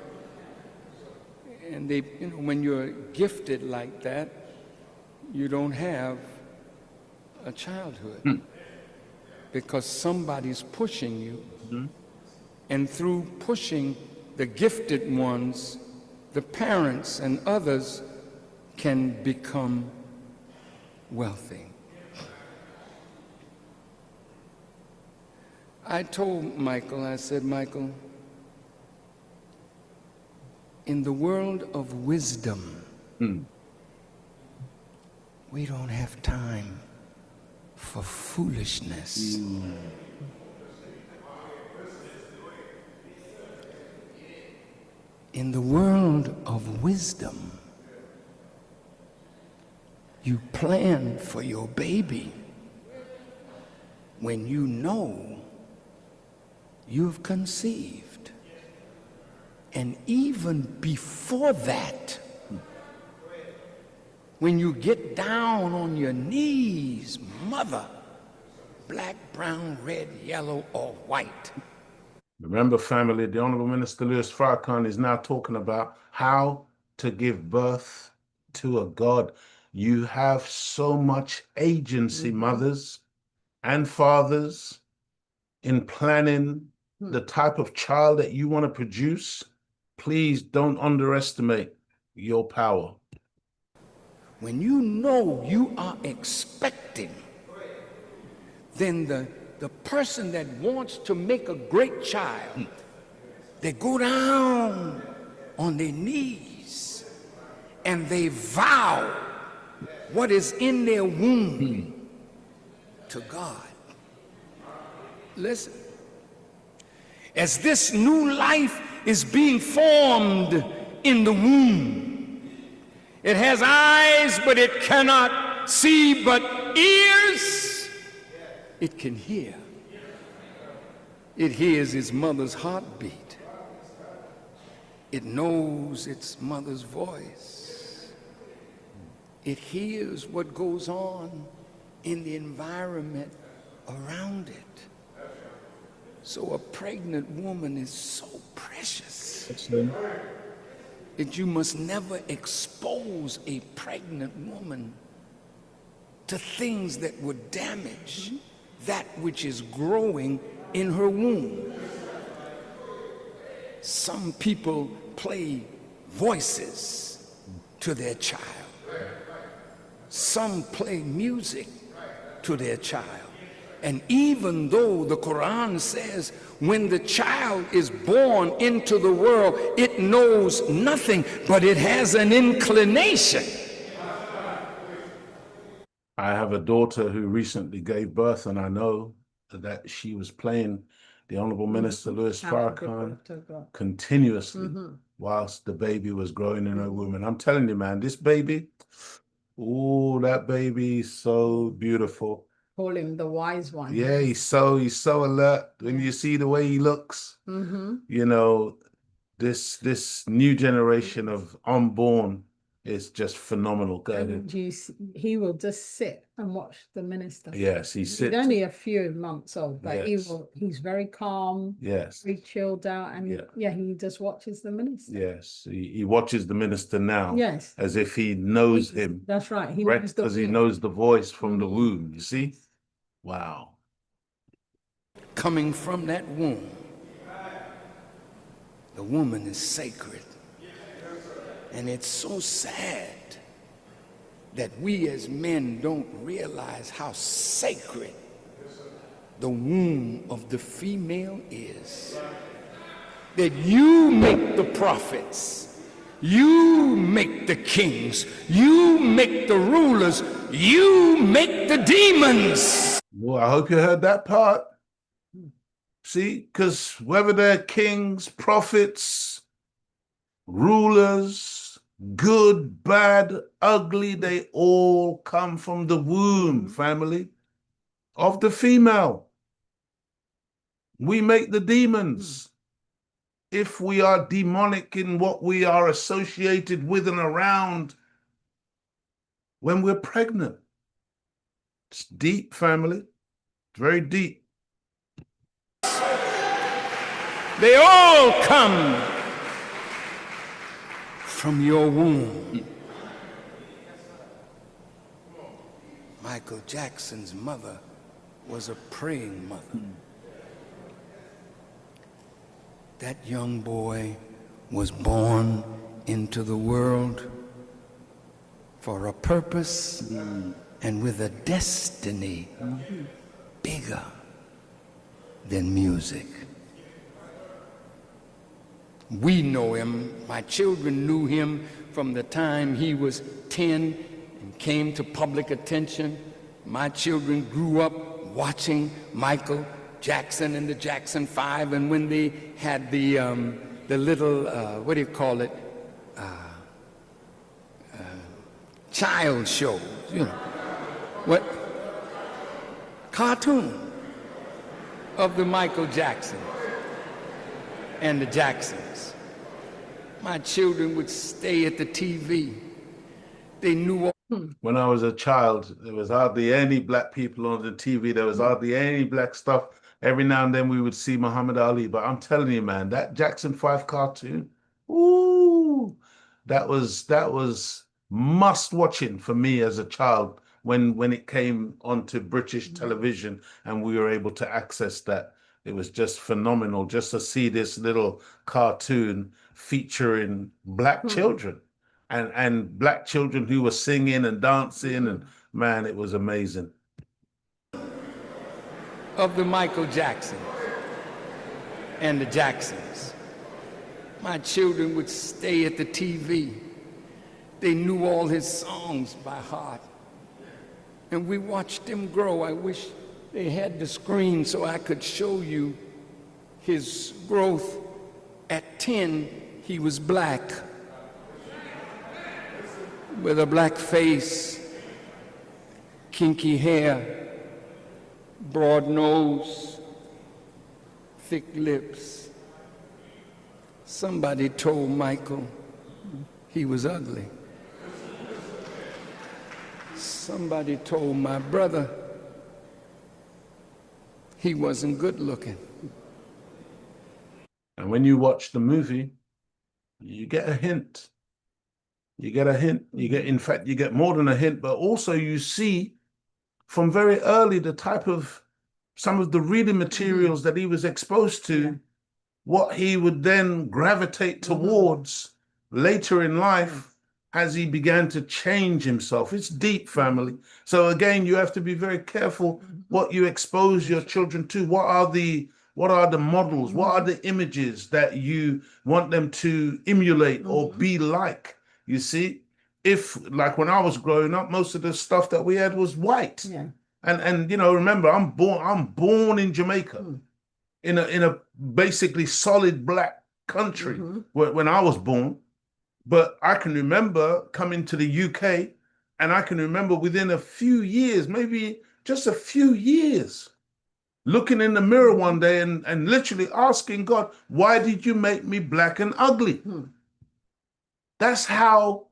And they, when you're gifted like that, you don't have a childhood because somebody's pushing you. And through pushing the gifted ones, the parents and others can become wealthy. I told Michael, I said, Michael, in the world of wisdom, we don't have time for foolishness. In the world of wisdom, you plan for your baby when you know you've conceived. And even before that, when you get down on your knees, mother, black, brown, red, yellow, or white. Remember, family, the Honorable Minister Louis Farrakhan is now talking about how to give birth to a God. You have so much agency, mothers and fathers, in planning the type of child that you want to produce. Please don't underestimate your power. When you know you are expecting, then the person that wants to make a great child, they go down on their knees and they vow what is in their womb to God. Listen, as this new life is being formed in the womb. It has eyes, but it cannot see, but ears, it can hear. It hears its mother's heartbeat. It knows its mother's voice. It hears what goes on in the environment around it. So a pregnant woman is so precious that you must never expose a pregnant woman to things that would damage that which is growing in her womb. Some people play voices to their child. Some play music to their child. And even though the Quran says when the child is born into the world, it knows nothing, but it has an inclination. I have a daughter who recently gave birth, and I know that she was playing the Honorable Minister Louis Farrakhan continuously whilst the baby was growing in her womb. And I'm telling you, man, this baby, oh, that baby is so beautiful. Call him the wise one. Yeah, he's so alert. When you see the way he looks, you know, this new generation of unborn is just phenomenal. Go ahead. And he will just sit and watch the minister. Yes, he sits. He's only a few months old, but Yes. he's very calm, Yes. very chilled out, and he just watches the minister. Yes, he watches the minister now. Yes. As if he knows him. That's right. He Right, knows the because he voice. knows the voice from the womb. You see? Wow. Coming from that womb, the woman is sacred. And it's so sad that we as men don't realize how sacred the womb of the female is. That you make the prophets, you make the kings, you make the rulers, you make the demons. Well, I hope you heard that part. See, because whether they're kings, prophets, rulers, good, bad, ugly, they all come from the womb, family, of the female. We make the demons. If we are demonic in what we are associated with and around when we're pregnant. It's deep, family. It's very deep. They all come from your womb. Michael Jackson's mother was a praying mother. That young boy was born into the world for a purpose and with a destiny bigger than music. We know him. My children knew him from the time he was 10 and came to public attention. My children grew up watching Michael Jackson and the Jackson 5, and when they had the little, what do you call it, child shows, you know, what, cartoon of the Michael Jackson and the Jacksons. My children would stay at the TV. They knew all. When I was a child, there was hardly any black people on the TV. There was hardly any black stuff. Every now and then we would see Muhammad Ali. But I'm telling you, man, that Jackson 5 cartoon, ooh, that was must watching for me as a child when it came onto British television and we were able to access that. It was just phenomenal just to see this little cartoon featuring black children and black children who were singing and dancing, and man, it was amazing. Of the Michael Jackson and the Jacksons. My children would stay at the TV. They knew all his songs by heart. And we watched him grow. I wish they had the screen so I could show you his growth. At 10, he was black. with a black face, kinky hair, broad nose, thick lips. Somebody told Michael he was ugly. Somebody told my brother he wasn't good looking. And when you watch the movie, you get a hint. You get a hint. In fact, you get more than a hint, but also you see from very early the type of, some of the reading materials that he was exposed to, what he would then gravitate towards later in life as he began to change himself. It's deep, family. So again, you have to be very careful what you expose your children to. What are the models? What are the images that you want them to emulate or be like? You see, if like when I was growing up, most of the stuff that we had was white. Yeah. And you know, remember, I'm born in Jamaica, in a basically solid black country when I was born. But I can remember coming to the UK, and I can remember within a few years, maybe just a few years, looking in the mirror one day and literally asking God, why did you make me black and ugly? That's how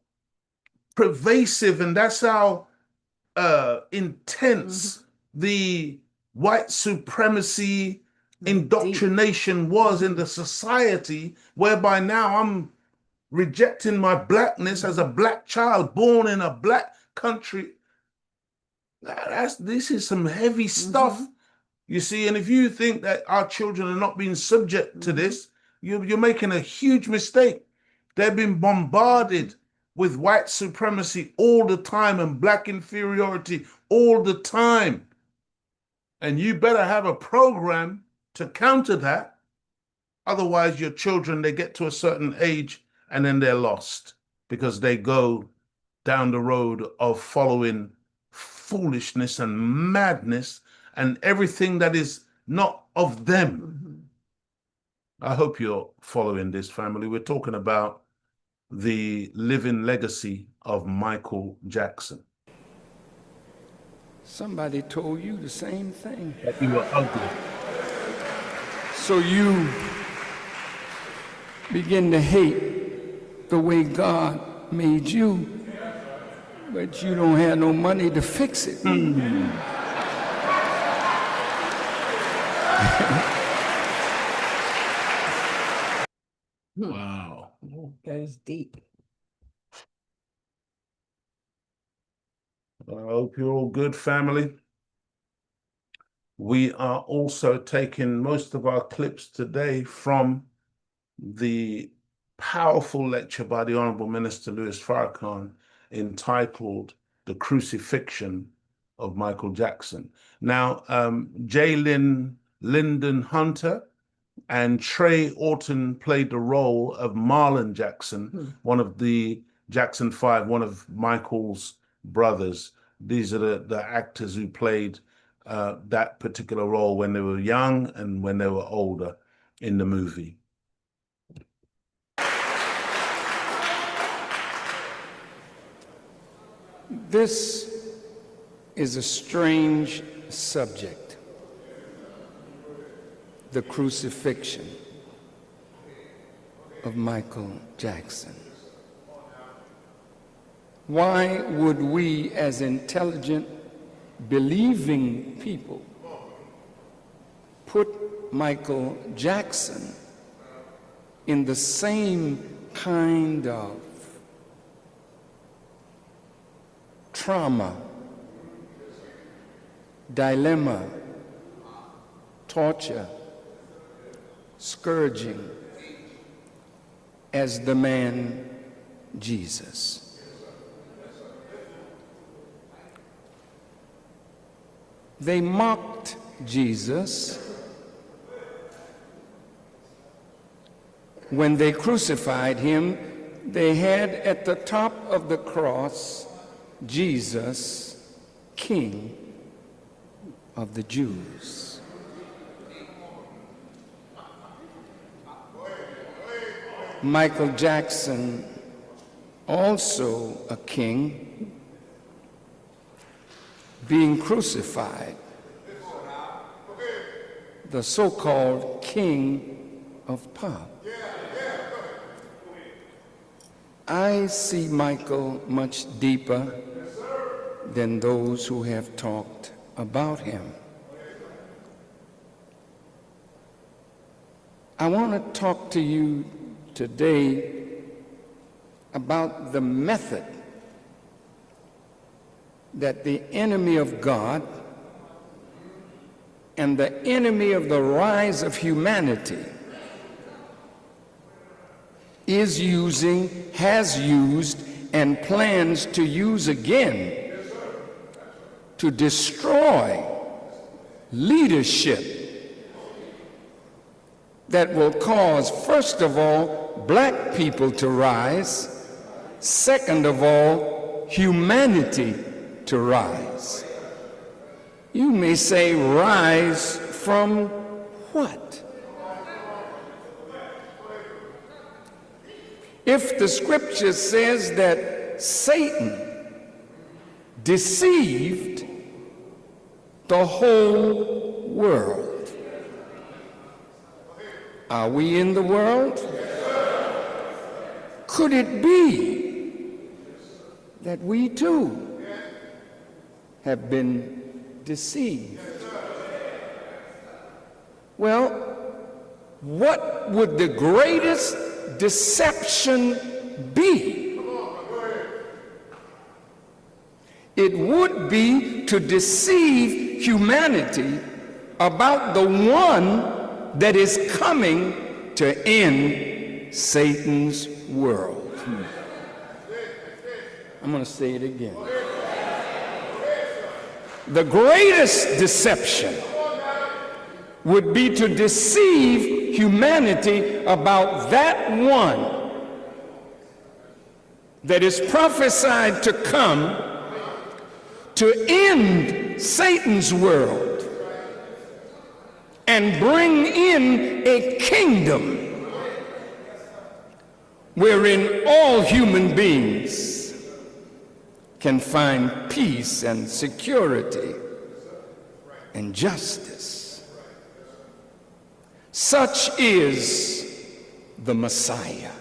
pervasive and that's how intense the white supremacy indoctrination was in the society, whereby now I'm rejecting my blackness as a black child born in a black country. This is some heavy stuff, you see. And if you think that our children are not being subject to this, you're making a huge mistake. They've been bombarded with white supremacy all the time and black inferiority all the time. And you better have a program to counter that. Otherwise, your children, they get to a certain age and then they're lost because they go down the road of following foolishness and madness and everything that is not of them. I hope you're following this, family. We're talking about the living legacy of Michael Jackson. Somebody told you the same thing. That you were ugly. So you begin to hate the way God made you, but you don't have no money to fix it. Wow. It goes deep. I hope you're all good, family. We are also taking most of our clips today from the powerful lecture by the Honorable Minister Louis Farrakhan entitled The Crucifixion of Michael Jackson. Now, Jalen Lyndon Hunter and Trey Orton played the role of Marlon Jackson, one of the Jackson 5, one of Michael's brothers. These are the actors who played that particular role when they were young and when they were older in the movie. This is a strange subject, the crucifixion of Michael Jackson. Why would we, as intelligent, believing people, put Michael Jackson in the same kind of trauma, dilemma, torture, scourging as the man Jesus? They mocked Jesus when they crucified him. They had at the top of the cross Jesus, King of the Jews. Michael Jackson also a king, being crucified, the so-called king of pop. I see Michael much deeper than those who have talked about him. I want to talk to you today about the method that the enemy of God and the enemy of the rise of humanity is using, has used, and plans to use again to destroy leadership that will cause, first of all, black people to rise, second of all, humanity to rise. You may say, rise from what? If the scripture says that Satan deceived the whole world, are we in the world? Could it be that we too have been deceived? Well, what would the greatest deception be? It would be to deceive humanity about the one that is coming to end Satan's world. I'm going to say it again. The greatest deception would be to deceive humanity about that one that is prophesied to come to end Satan's world and bring in a kingdom wherein all human beings can find peace and security and justice. Such is the Messiah.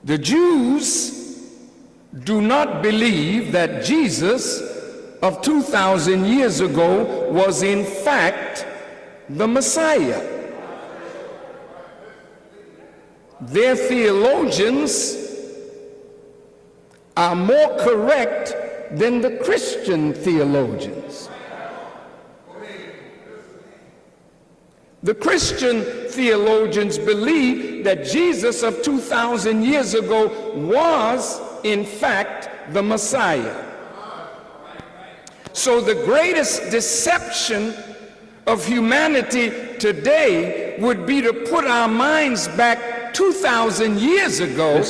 The Jews do not believe that Jesus of 2,000 years ago was in fact the Messiah. Their theologians are more correct than the Christian theologians. The Christian theologians believe that Jesus of 2,000 years ago was in fact the Messiah. So the greatest deception of humanity today would be to put our minds back 2,000 years ago,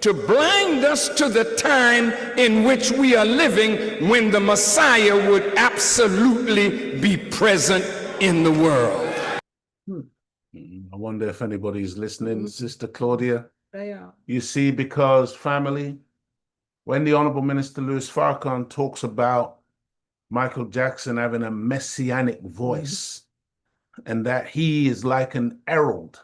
to blind us to the time in which we are living, when the Messiah would absolutely be present in the world. I wonder if anybody's listening, Sister Claudia. They are. You see, because family, when the Honorable Minister Louis Farrakhan talks about Michael Jackson having a messianic voice, and that he is like an herald,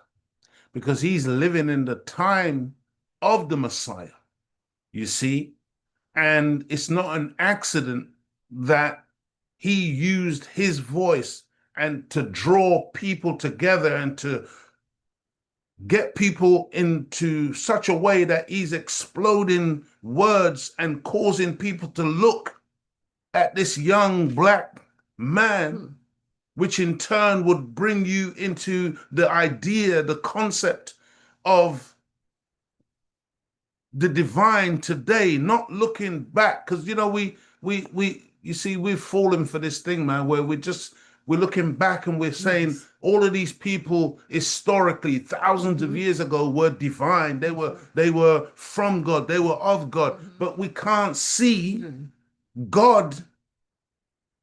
because he's living in the time of the Messiah, you see, and it's not an accident that he used his voice and to draw people together and to get people into such a way that he's exploding words and causing people to look at this young black man, which in turn would bring you into the idea, the concept of the divine today, not looking back. Because, you know, you see, we've fallen for this thing, man, where we're looking back and we're saying all of these people historically, thousands of years ago, were divine. They were from God. They were of God. But we can't see God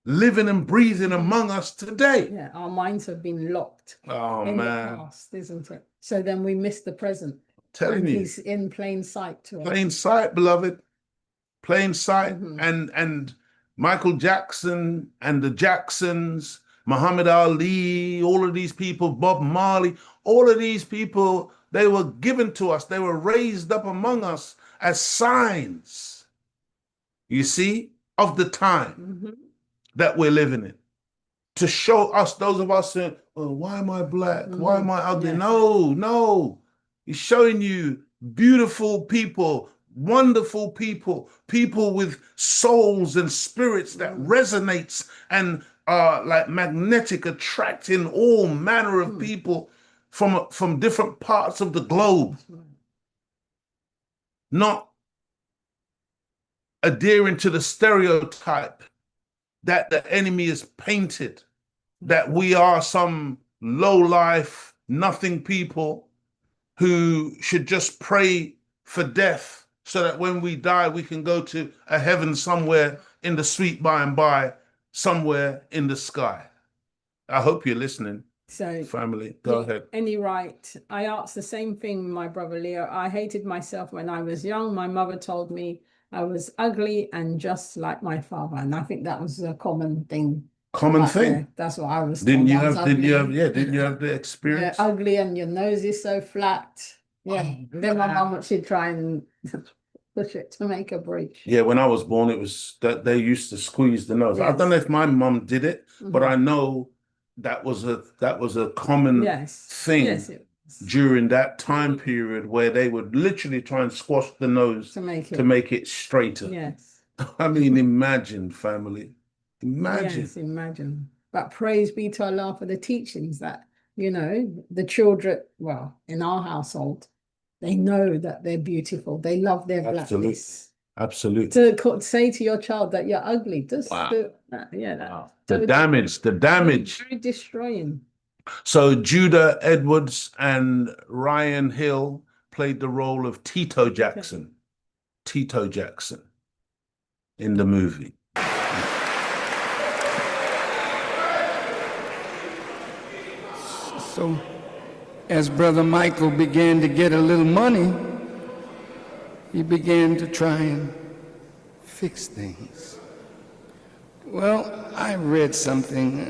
living and breathing among us today. Yeah, our minds have been locked Oh, in man. the past, isn't it? So then we miss the present. Telling And you, he's in plain sight to us. plain sight, beloved, plain sight. Mhm. And Michael Jackson and the Jacksons, Muhammad Ali, all of these people, Bob Marley, all of these people, they were given to us. They were raised up among us as signs, you see, of the time Mhm. that we're living in. To show us, those of us saying, well, why am I black? Why am I ugly? Yes. No, no. He's showing you beautiful people, wonderful people, people with souls and spirits that resonates and are like magnetic, attracting all manner of people from different parts of the globe. Not adhering to the stereotype that the enemy is painted, that we are some low life, nothing people who should just pray for death so that when we die, we can go to a heaven somewhere in the sweet by and by, somewhere in the sky. I hope you're listening. So Family, go ahead. Any right. I asked the same thing, my brother Leo. I hated myself when I was young. My mother told me I was ugly and just like my father. And I think that was a common thing. Common thing. There. That's what I was told. Didn't you I was have, didn't you have, ugly. yeah, didn't you have the Yeah, experience? ugly and your nose is so flat. Yeah. Oh, Then my man. mum would try and push it to make a breach. Yeah, when I was born, it was that they used to squeeze the nose. I Yes. don't know if my mum did it, but I know that was a common thing Yes, it was. during that time period where they would literally try and squash the nose To to make it straighter. Yes. I mean, imagine, family. Imagine. Yes, imagine. But praise be to Allah for the teachings that, the children, well, in our household, they know that they're beautiful. They love their blackness. Absolutely. To say to your child that you're ugly, just Wow. that's The damage. very destroying. So Judah Edwards and Ryan Hill played the role of Tito Jackson. Tito Jackson in the movie. So, as Brother Michael began to get a little money, he began to try and fix things. Well, I read something.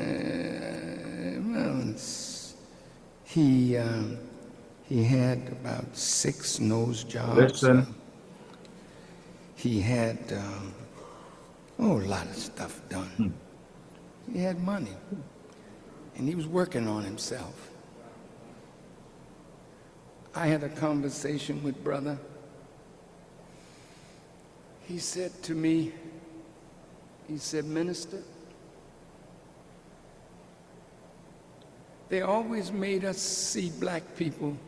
He had about 6 nose jobs. Listen. He had a lot of stuff done. He had money, and he was working on himself. I had a conversation with brother. He said to me, he said, "Minister, they always made us see black people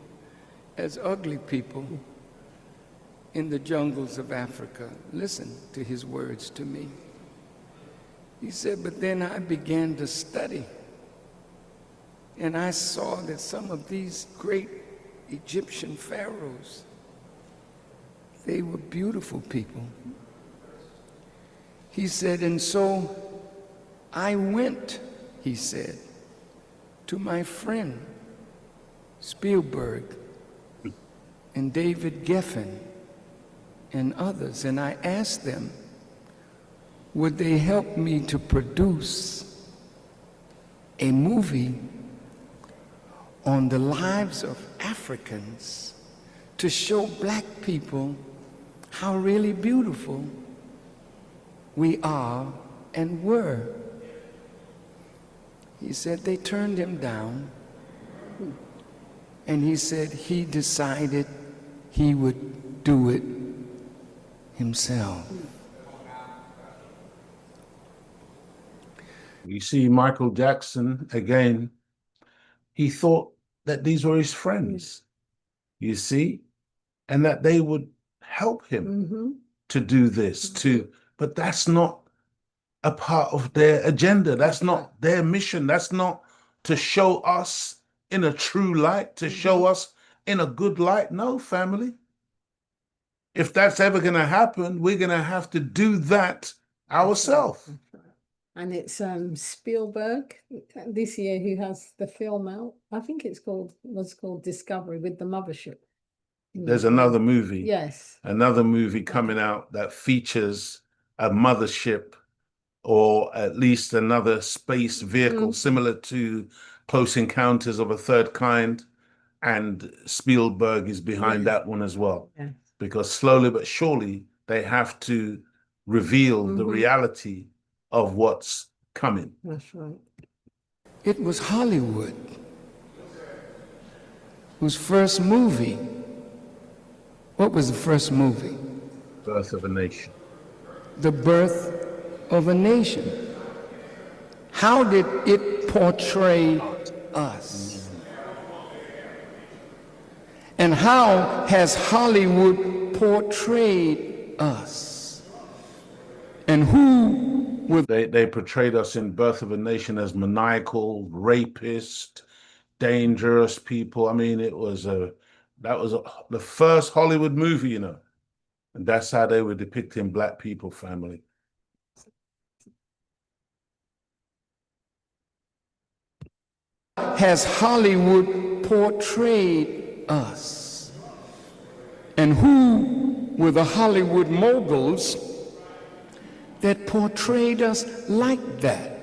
as ugly people in the jungles of Africa." Listen to his words to me. He said, "But then I began to study, and I saw that some of these great Egyptian pharaohs, they were beautiful people." He said, "And so I went," he said, "to my friend Spielberg and David Geffen and others, and I asked them, would they help me to produce a movie on the lives of Africans to show black people how really beautiful we are and were." He said they turned him down, and he said he decided he would do it himself. You see, Michael Jackson, again, he thought that these were his friends, you see, and that they would help him to do this, but that's not a part of their agenda. That's not their mission. That's not to show us in a true light, to show us in a good light. No, family. If that's ever going to happen, we're going to have to do that ourselves. and it's Spielberg this year who has the film out. I think was called Discovery, with the mothership. There's another movie. Yes. Another movie coming out that features a mothership, or at least another space vehicle similar to Close Encounters of a Third Kind. And Spielberg is behind that one as well. Yes. Because slowly but surely they have to reveal the reality of what's coming. That's right. It was Hollywood whose first movie. What was the first movie? Birth of a Nation. The Birth of a Nation. How did it portray us? And how has Hollywood portrayed us? And who were they portrayed us in Birth of a Nation as maniacal, rapist, dangerous people. I mean, that was the first Hollywood movie, you know, and that's how they were depicting black people, family. Has Hollywood portrayed us? And who were the Hollywood moguls that portrayed us like that?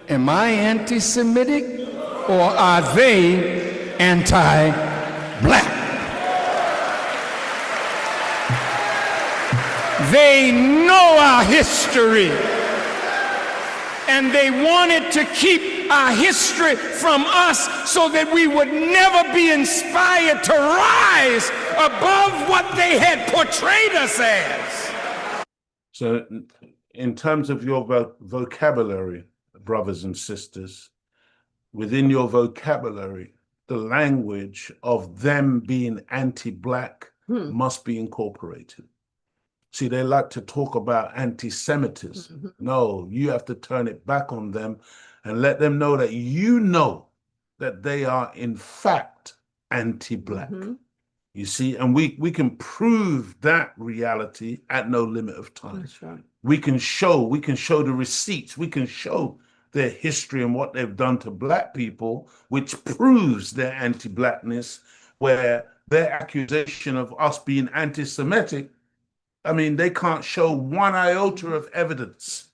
Am I anti-Semitic, or are they anti-black? They know our history, and they wanted to keep our history from us so that we would never be inspired to rise above what they had portrayed us as. So in terms of your vocabulary, brothers and sisters, within your vocabulary, the language of them being anti-black must be incorporated. See, they like to talk about anti-Semitism. No, you have to turn it back on them and let them know that you know that they are in fact anti-black. You see, and we can prove that reality at no limit of time. That's right. We can show the receipts, we can show their history and what they've done to black people, which proves their anti-blackness, where their accusation of us being anti-Semitic, I mean, they can't show one iota of evidence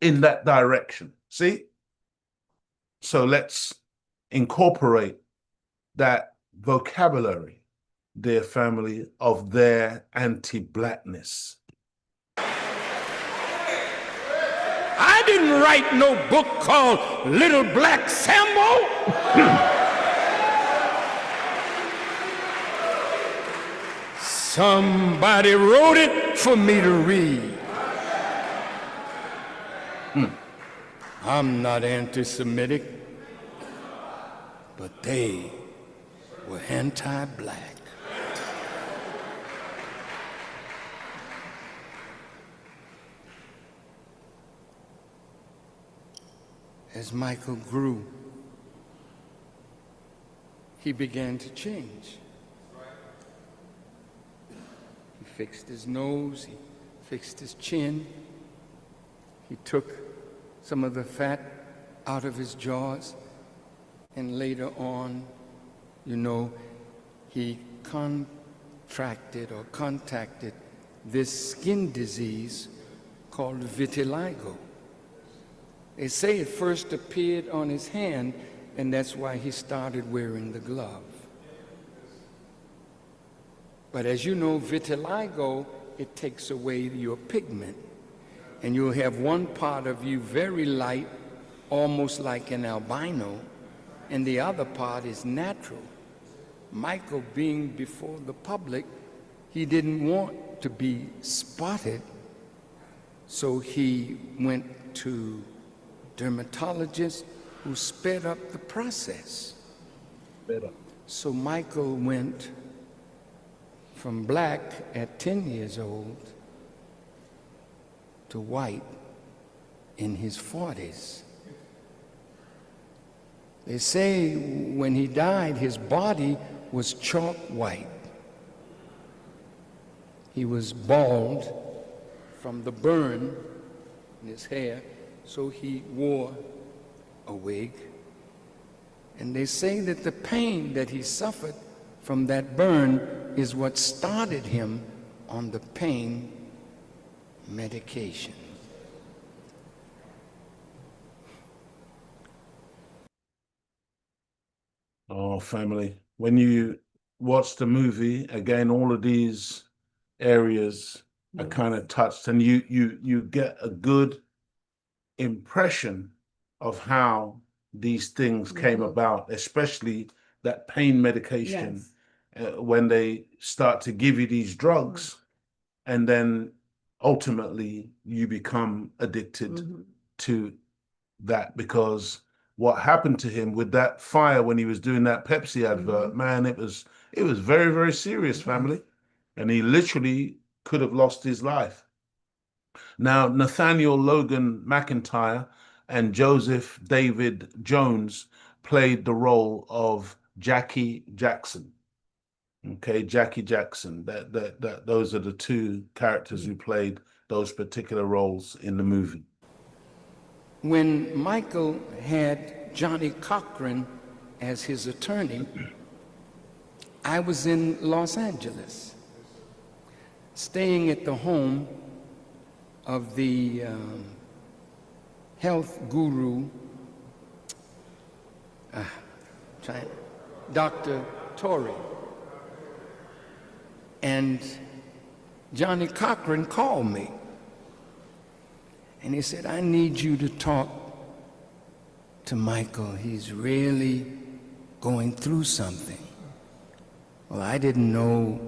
in that direction. See? So let's incorporate that vocabulary, dear family, of their anti-blackness. I didn't write no book called Little Black Sambo. Somebody wrote it for me to read. I'm not anti-Semitic, but they were anti-black. As Michael grew, he began to change. He fixed his nose, he fixed his chin, he took some of the fat out of his jaws, and later on, you know, he contacted this skin disease called vitiligo. They say it first appeared on his hand, and that's why he started wearing the glove. But as you know, vitiligo, it takes away your pigment, and you'll have one part of you very light, almost like an albino, and the other part is natural. Michael, being before the public, he didn't want to be spotted, so he went to dermatologist who sped up the process. So Michael went from black at 10 years old to white in his 40s. They say when he died, his body was chalk white. He was bald from the burn in his hair, so he wore a wig. And they say that the pain that he suffered from that burn is what started him on the pain medication. Oh, family, when you watch the movie, again, all of these areas are kind of touched, and you get a good impression of how these things came about, especially that pain medication. When they start to give you these drugs, and then ultimately you become addicted to that, because what happened to him with that fire when he was doing that Pepsi advert, man, it was very, very serious, family. And he literally could have lost his life. Now, Nathaniel Logan McIntyre and Joseph David Jones played the role of Jackie Jackson. Okay, Jackie Jackson. Those are the two characters who played those particular roles in the movie. When Michael had Johnny Cochran as his attorney, I was in Los Angeles, staying at the home of the health guru, Dr. Torrey. And Johnny Cochran called me, and he said, I need you to talk to Michael. He's really going through something. Well, I didn't know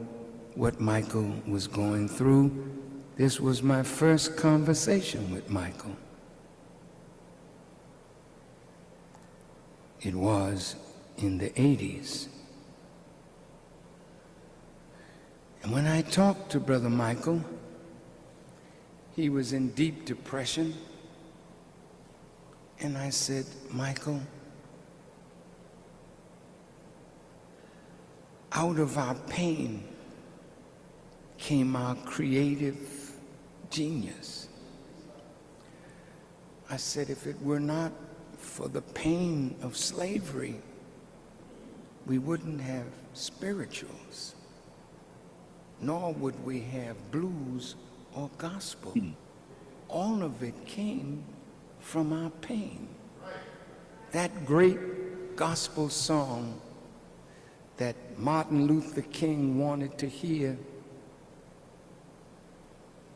what Michael was going through. This was my first conversation with Michael. It was in the 80s. And when I talked to Brother Michael, he was in deep depression. And I said, Michael, out of our pain came our creative genius. I said, if it were not for the pain of slavery, we wouldn't have spirituals, nor would we have blues or gospel. All of it came from our pain. That great gospel song that Martin Luther King wanted to hear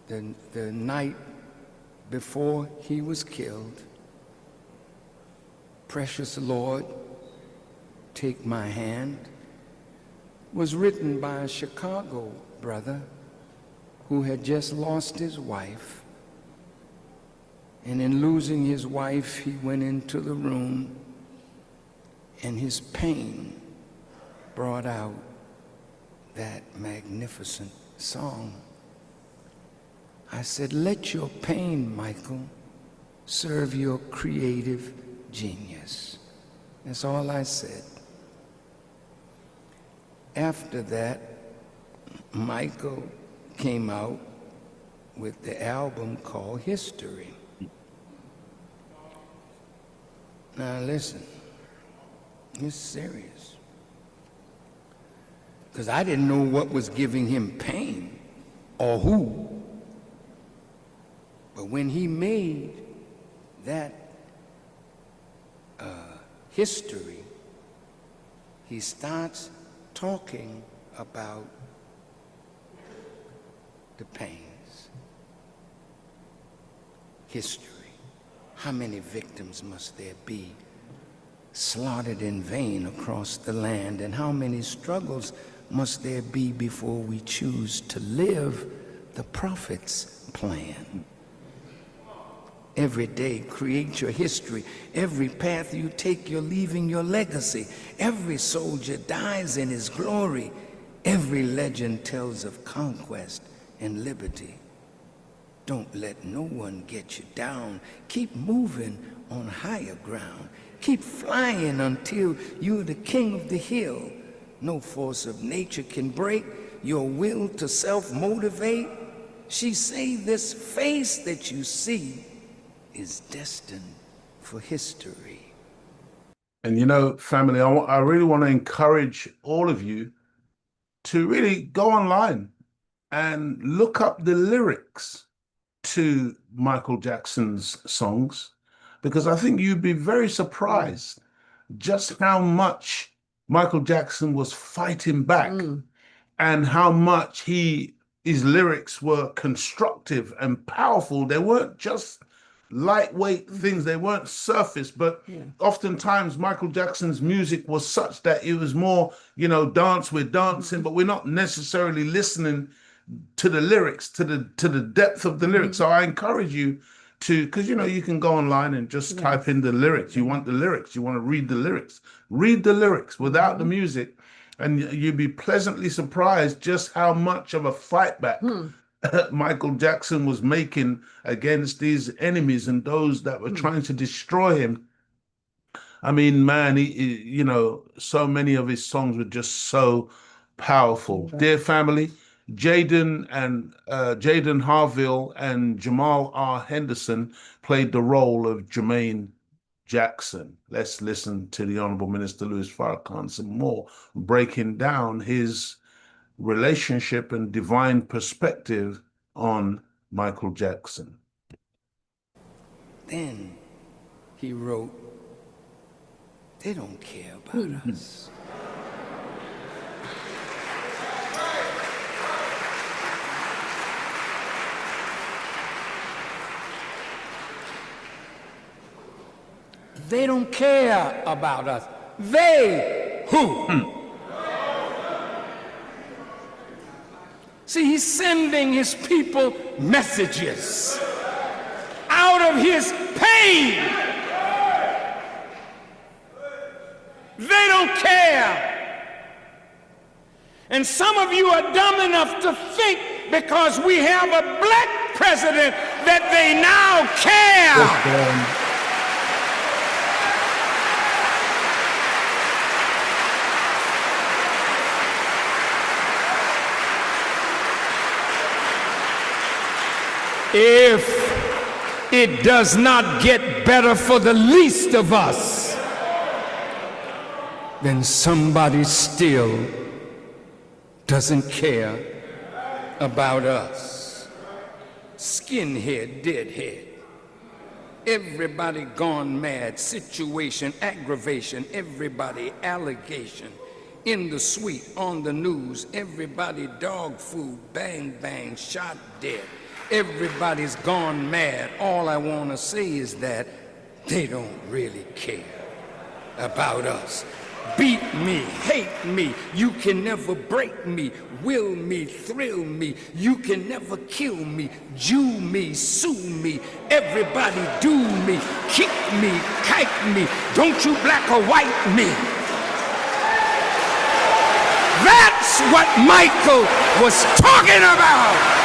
the night before he was killed, Precious Lord, Take My Hand, was written by a Chicago brother who had just lost his wife. And in losing his wife, he went into the room, and his pain brought out that magnificent song. I said, let your pain, Michael, serve your creative genius. That's all I said. After that, Michael came out with the album called History. Now listen, it's serious. Because I didn't know what was giving him pain or who. But when he made that history, he starts talking about the pains. History. How many victims must there be slaughtered in vain across the land? And how many struggles must there be before we choose to live the prophet's plan? Every day, create your history. Every path you take, you're leaving your legacy. Every soldier dies in his glory. Every legend tells of conquest and liberty. Don't let no one get you down. Keep moving on higher ground. Keep flying until you're the king of the hill. No force of nature can break your will to self-motivate. She say this face that you see is destined for history. And you know, family, I really want to encourage all of you to really go online and look up the lyrics to Michael Jackson's songs, because I think you'd be very surprised just how much Michael Jackson was fighting back and how much his lyrics were constructive and powerful. They weren't just lightweight things, they weren't surface, but oftentimes Michael Jackson's music was such that it was more, you know, dance, we're dancing, but we're not necessarily listening to the lyrics, to the depth of the lyrics. So I encourage you to, because you know, you can go online and just type in the lyrics. You want the lyrics, you want to read the lyrics. Read the lyrics without the music, and you'd be pleasantly surprised just how much of a fight back Michael Jackson was making against these enemies and those that were trying to destroy him. I mean, man, you know, so many of his songs were just so powerful. Dear family, Jaden Harville and Jamal R. Henderson played the role of Jermaine Jackson. Let's listen to the Honorable Minister Louis Farrakhan some more, breaking down his relationship and divine perspective on Michael Jackson. Then he wrote, "They don't care about us." They don't care about us. They who? See, he's sending his people messages out of his pain. They don't care. And some of you are dumb enough to think because we have a black president that they now care. If it does not get better for the least of us, then somebody still doesn't care about us. Skinhead, deadhead. Everybody gone mad. Situation, aggravation. Everybody allegation. In the suite, on the news. Everybody dog food. Bang, bang, shot dead. Everybody's gone mad. All I want to say is that they don't really care about us. Beat me, hate me, you can never break me, will me, thrill me, you can never kill me, Jew me, sue me, everybody do me, kick me, kite me, don't you black or white me. That's what Michael was talking about.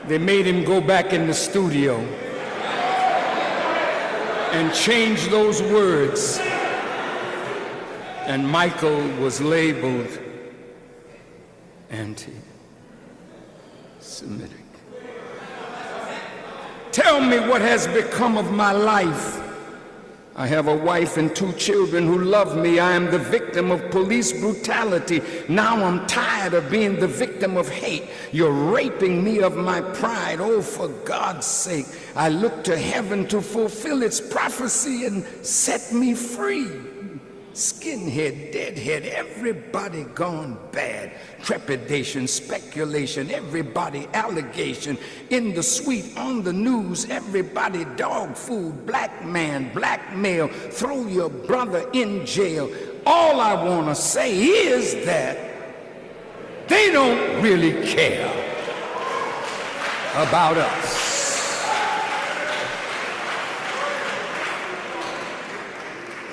They made him go back in the studio and change those words. And Michael was labeled anti-Semitic. Tell me what has become of my life. I have a wife and 2 children who love me. I am the victim of police brutality. Now I'm tired of being the victim of hate. You're raping me of my pride. Oh, for God's sake, I look to heaven to fulfill its prophecy and set me free. Skinhead, deadhead, everybody gone bad. Trepidation, speculation, everybody allegation. In the suite, on the news, everybody dog food, black man, black male, throw your brother in jail. All I want to say is that they don't really care about us.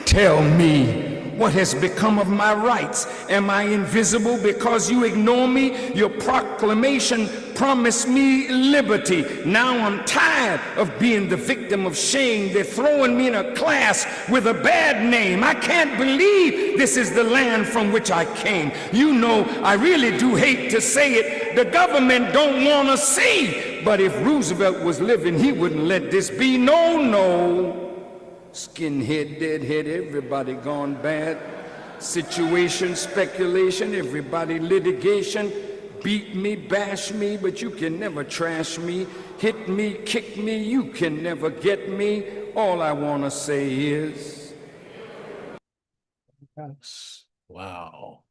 Tell me What has become of my rights? Am I invisible because you ignore me? Your proclamation promised me liberty. Now I'm tired of being the victim of shame. They're throwing me in a class with a bad name. I can't believe this is the land from which I came. You know, I really do hate to say it. The government don't want to see. But if Roosevelt was living, he wouldn't let this be. No, no. Skinhead, deadhead, everybody gone bad. Situation, speculation, everybody litigation. Beat me, bash me, but you can never trash me. Hit me, kick me, you can never get me. All I want to say is... Wow.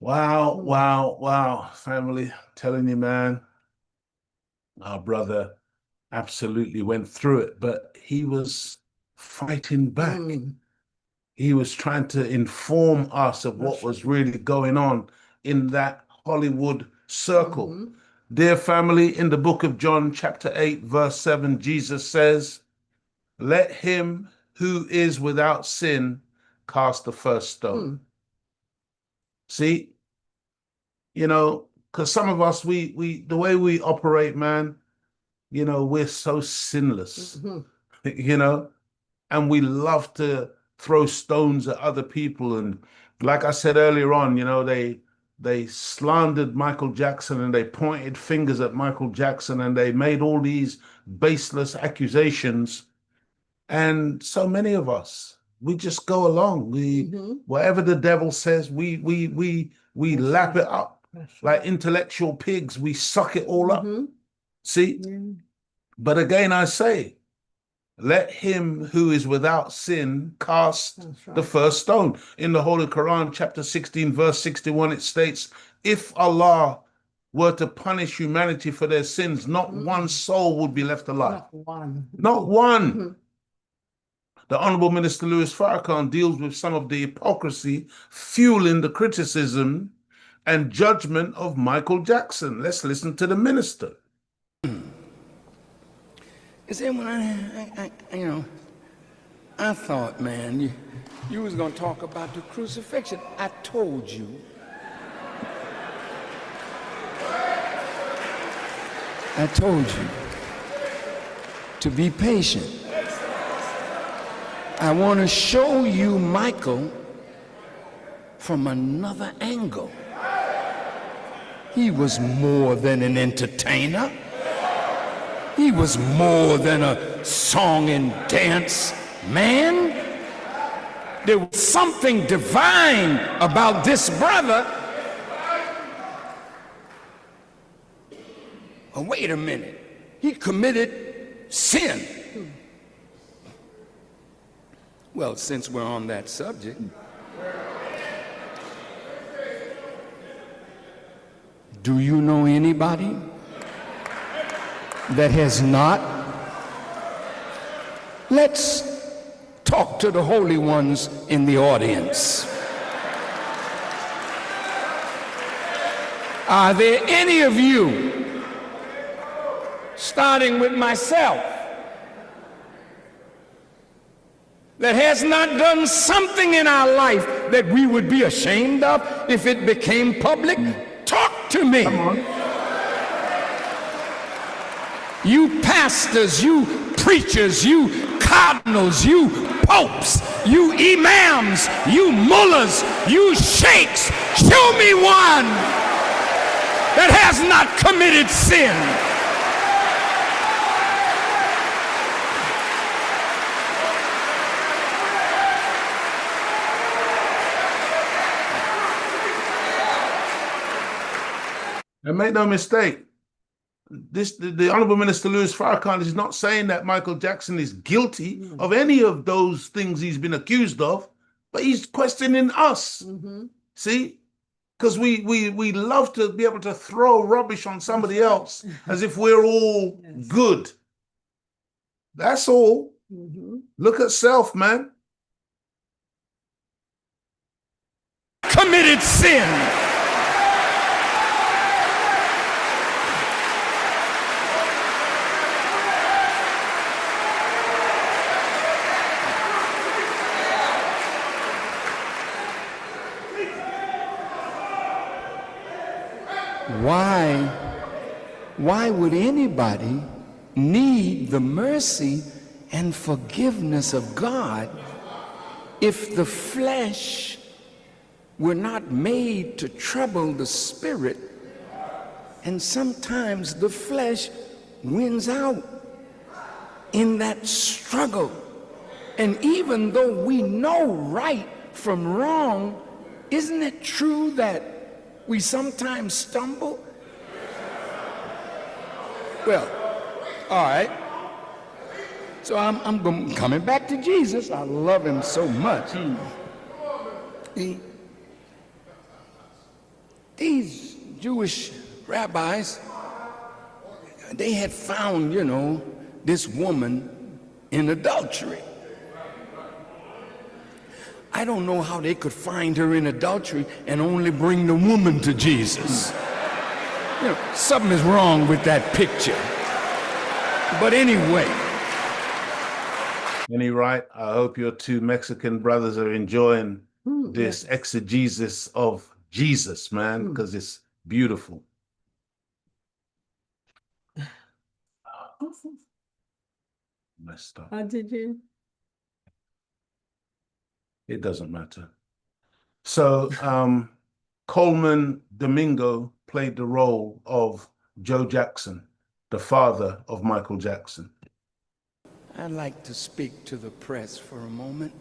Wow, wow, wow. Family, telling you, man, our brother absolutely went through it, but he was fighting back. He was trying to inform us of what was really going on in that Hollywood circle. Dear family, in the book of John, chapter 8, verse 7, Jesus says, "Let him who is without sin cast the first stone." See, you know, because some of us, we the way we operate, man, you know, we're so sinless, you know, and we love to throw stones at other people. And like I said earlier on, you know, they slandered Michael Jackson and they pointed fingers at Michael Jackson and they made all these baseless accusations. And so many of us, we just go along. We whatever the devil says, we lap it up like intellectual pigs. We suck it all up. See? But again, I say, let him who is without sin cast the first stone. In the Holy Quran, chapter 16, verse 61, it states, if Allah were to punish humanity for their sins, not one soul would be left alive. Not one. Not one. The Honorable Minister Louis Farrakhan deals with some of the hypocrisy fueling the criticism and judgment of Michael Jackson. Let's listen to the minister. You see, when I thought, man, you was going to talk about the crucifixion. I told you. I told you to be patient. I want to show you Michael from another angle. He was more than an entertainer. He was more than a song and dance man. There was something divine about this brother. Oh, wait a minute. He committed sin. Well, since we're on that subject, do you know anybody that has not? Let's talk to the holy ones in the audience. Are there any of you, starting with myself, that has not done something in our life that we would be ashamed of if it became public? Talk to me. Come on. You pastors, you preachers, you cardinals, you popes, you imams, you mullahs, you sheikhs, show me one that has not committed sin. And make no mistake, the Honorable Minister Louis Farrakhan is not saying that Michael Jackson is guilty of any of those things he's been accused of, but he's questioning us. See? Because we love to be able to throw rubbish on somebody else as if we're all good. That's all. Look at self, man. Committed sin. Why would anybody need the mercy and forgiveness of God if the flesh were not made to trouble the spirit? And sometimes the flesh wins out in that struggle. And even though we know right from wrong, isn't it true that we sometimes stumble? Well, all right. So I'm coming back to Jesus. I love him so much. These Jewish rabbis, they had found, this woman in adultery. I don't know how they could find her in adultery and only bring the woman to Jesus. Something is wrong with that picture. But anyway. Any right? I hope your two Mexican brothers are enjoying this exegesis of Jesus, man, because it's beautiful. Messed up. How did you? It doesn't matter. So Coleman Domingo played the role of Joe Jackson, the father of Michael Jackson. I'd like to speak to the press for a moment.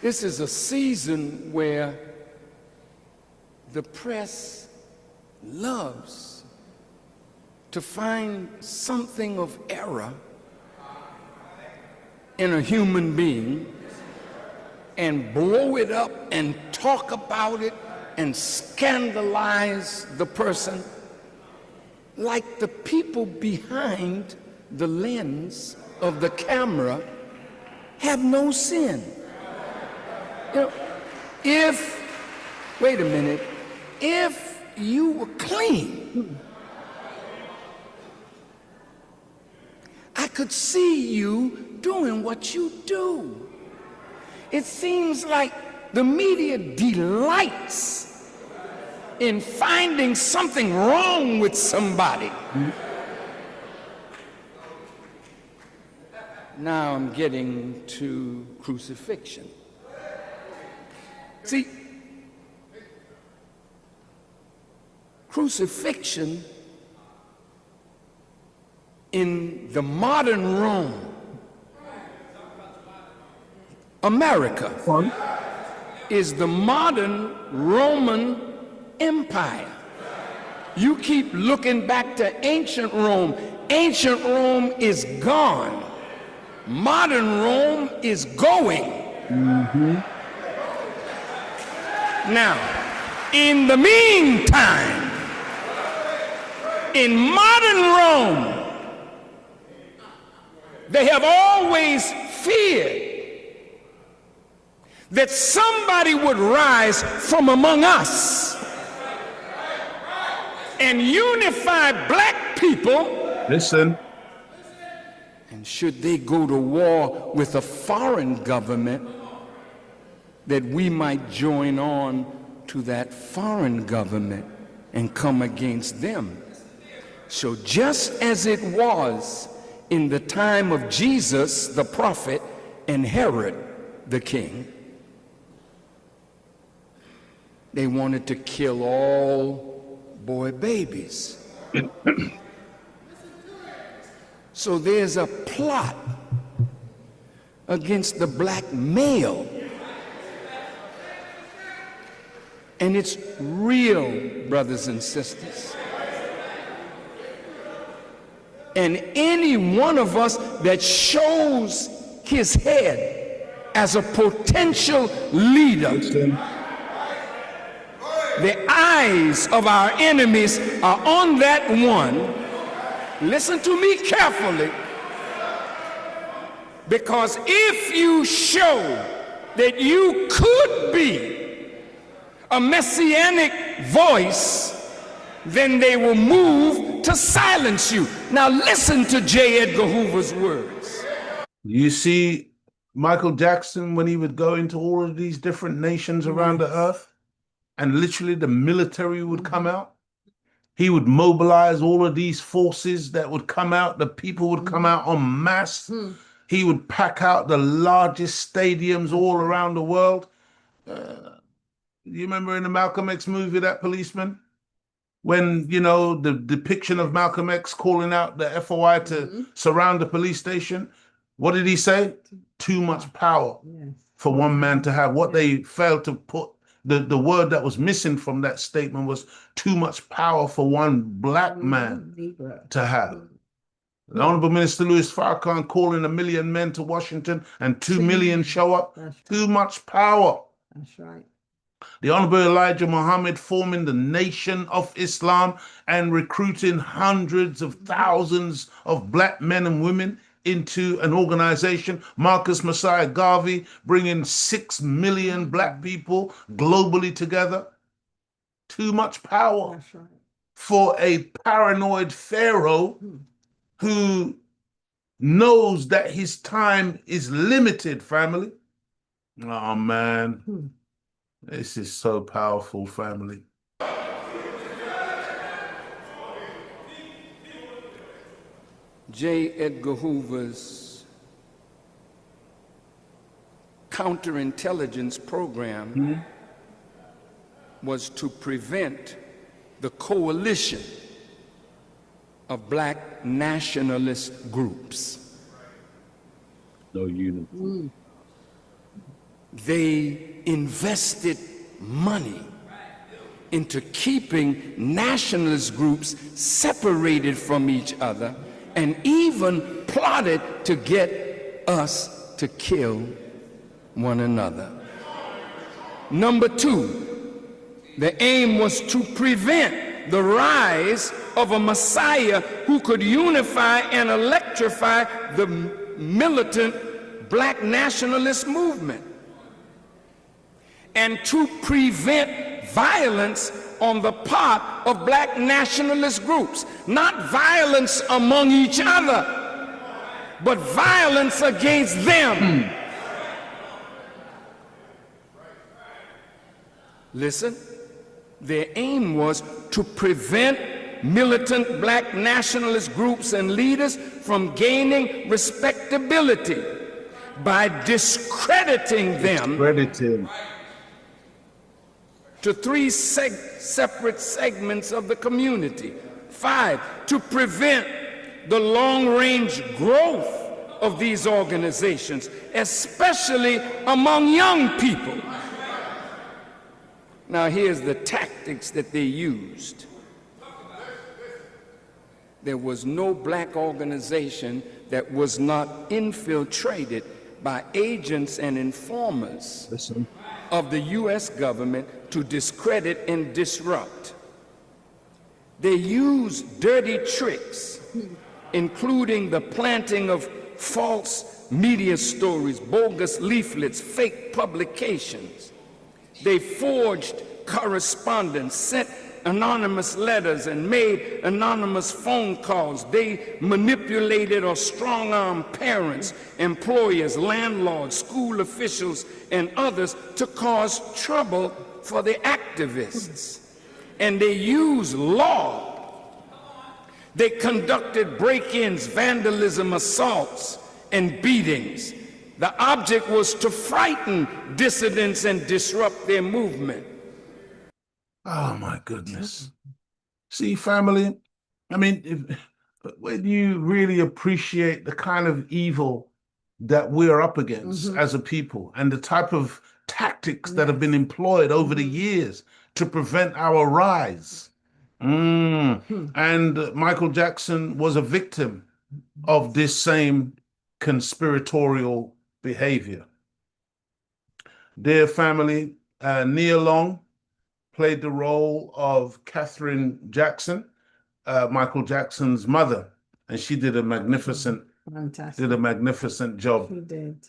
This is a season where the press loves to find something of error in a human being and blow it up and talk about it and scandalize the person like the people behind the lens of the camera have no sin. Wait a minute, if you were clean, I could see you doing what you do. It seems like the media delights in finding something wrong with somebody. Now I'm getting to crucifixion. See, crucifixion in the modern Rome, America, is the modern Roman Empire. You keep looking back to ancient Rome. Ancient Rome is gone. Modern Rome is going. Now, in the meantime, in modern Rome, they have always feared that somebody would rise from among us and unify black people. Listen. And should they go to war with a foreign government, that we might join on to that foreign government and come against them. So just as it was in the time of Jesus, the prophet, and Herod, the king, they wanted to kill all boy babies. So there's a plot against the black male. And it's real, brothers and sisters. And any one of us that shows his head as a potential leader, the eyes of our enemies are on that one. Listen to me carefully, because if you show that you could be a messianic voice, then they will move to silence you. Now listen to J. Edgar Hoover's words. You see Michael Jackson, when he would go into all of these different nations around the earth, and literally the military would come out. He would mobilize all of these forces that would come out. The people would come out en masse. He would pack out the largest stadiums all around the world. You remember in the Malcolm X movie, that policeman? When, you know, the depiction of Malcolm X calling out the FOI to surround the police station, what did he say? Too much power for one man to have. What they failed to put, the word that was missing from that statement was too much power for one black man to have. The Honorable Minister Louis Farrakhan calling 1 million men to Washington and 2 million show up. Too much power. That's right. The Honorable Elijah Muhammad forming the Nation of Islam and recruiting hundreds of thousands of black men and women into an organization. Marcus Messiah Garvey bringing 6 million black people globally together. Too much power for a paranoid pharaoh who knows that his time is limited, family. Oh, man. This is so powerful, family. J. Edgar Hoover's counterintelligence program was to prevent the coalition of black nationalist groups. No unity. They invested money into keeping nationalist groups separated from each other, and even plotted to get us to kill one another. Number two, the aim was to prevent the rise of a Messiah who could unify and electrify the militant black nationalist movement, and to prevent violence on the part of black nationalist groups. Not violence among each other, but violence against them. Listen, their aim was to prevent militant black nationalist groups and leaders from gaining respectability by discrediting them to three separate segments of the community. 5, to prevent the long-range growth of these organizations, especially among young people. Now here's the tactics that they used. There was no black organization that was not infiltrated by agents and informers of the U.S. government to discredit and disrupt. They used dirty tricks, including the planting of false media stories, bogus leaflets, fake publications. They forged correspondence, sent anonymous letters, and made anonymous phone calls. They manipulated or strong-armed parents, employers, landlords, school officials, and others to cause trouble for the activists. And they used law. They conducted break-ins, vandalism, assaults, and beatings. The object was to frighten dissidents and disrupt their movement. Oh, my goodness. See, family, I mean, when you really appreciate the kind of evil that we're up against as a people and the type of tactics that have been employed over the years to prevent our rise. And Michael Jackson was a victim of this same conspiratorial behavior. Dear family, Nia Long played the role of Katherine Jackson, Michael Jackson's mother, and she did a magnificent job. She did.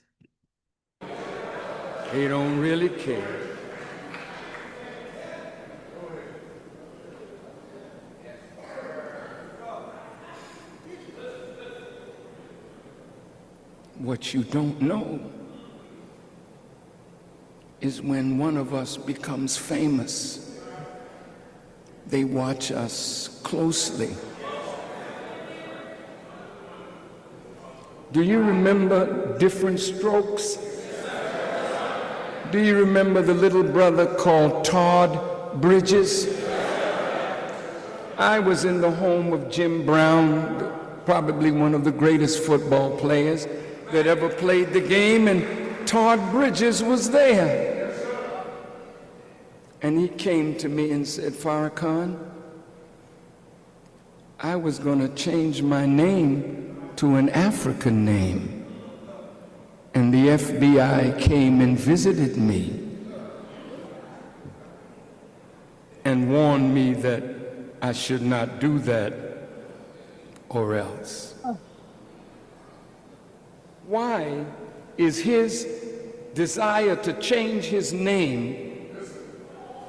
They don't really care. What you don't know is when one of us becomes famous. They watch us closely. Do you remember Different Strokes? Do you remember the little brother called Todd Bridges? I was in the home of Jim Brown, probably one of the greatest football players that ever played the game, and Todd Bridges was there. And he came to me and said, Farrakhan, I was going to change my name to an African name. And the FBI came and visited me and warned me that I should not do that or else. Why is his desire to change his name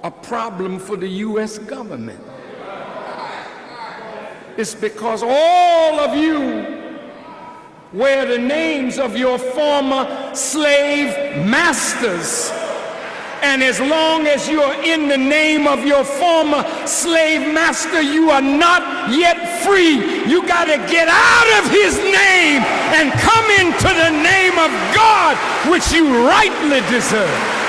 a problem for the U.S. government? It's because all of you wear the names of your former slave masters. And as long as you're in the name of your former slave master, you are not yet free. You got to get out of his name and come into the name of God, which you rightly deserve.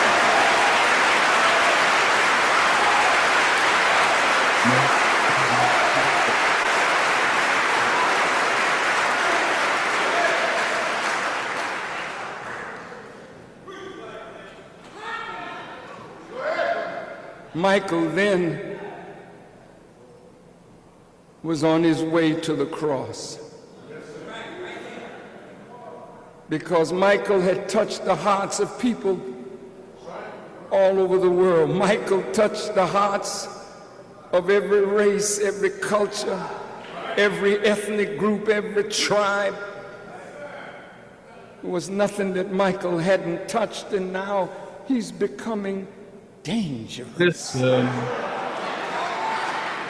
Michael then was on his way to the cross because Michael had touched the hearts of people all over the world. Michael touched the hearts of every race, every culture, every ethnic group, every tribe. There was nothing that Michael hadn't touched, and now he's becoming dangerous.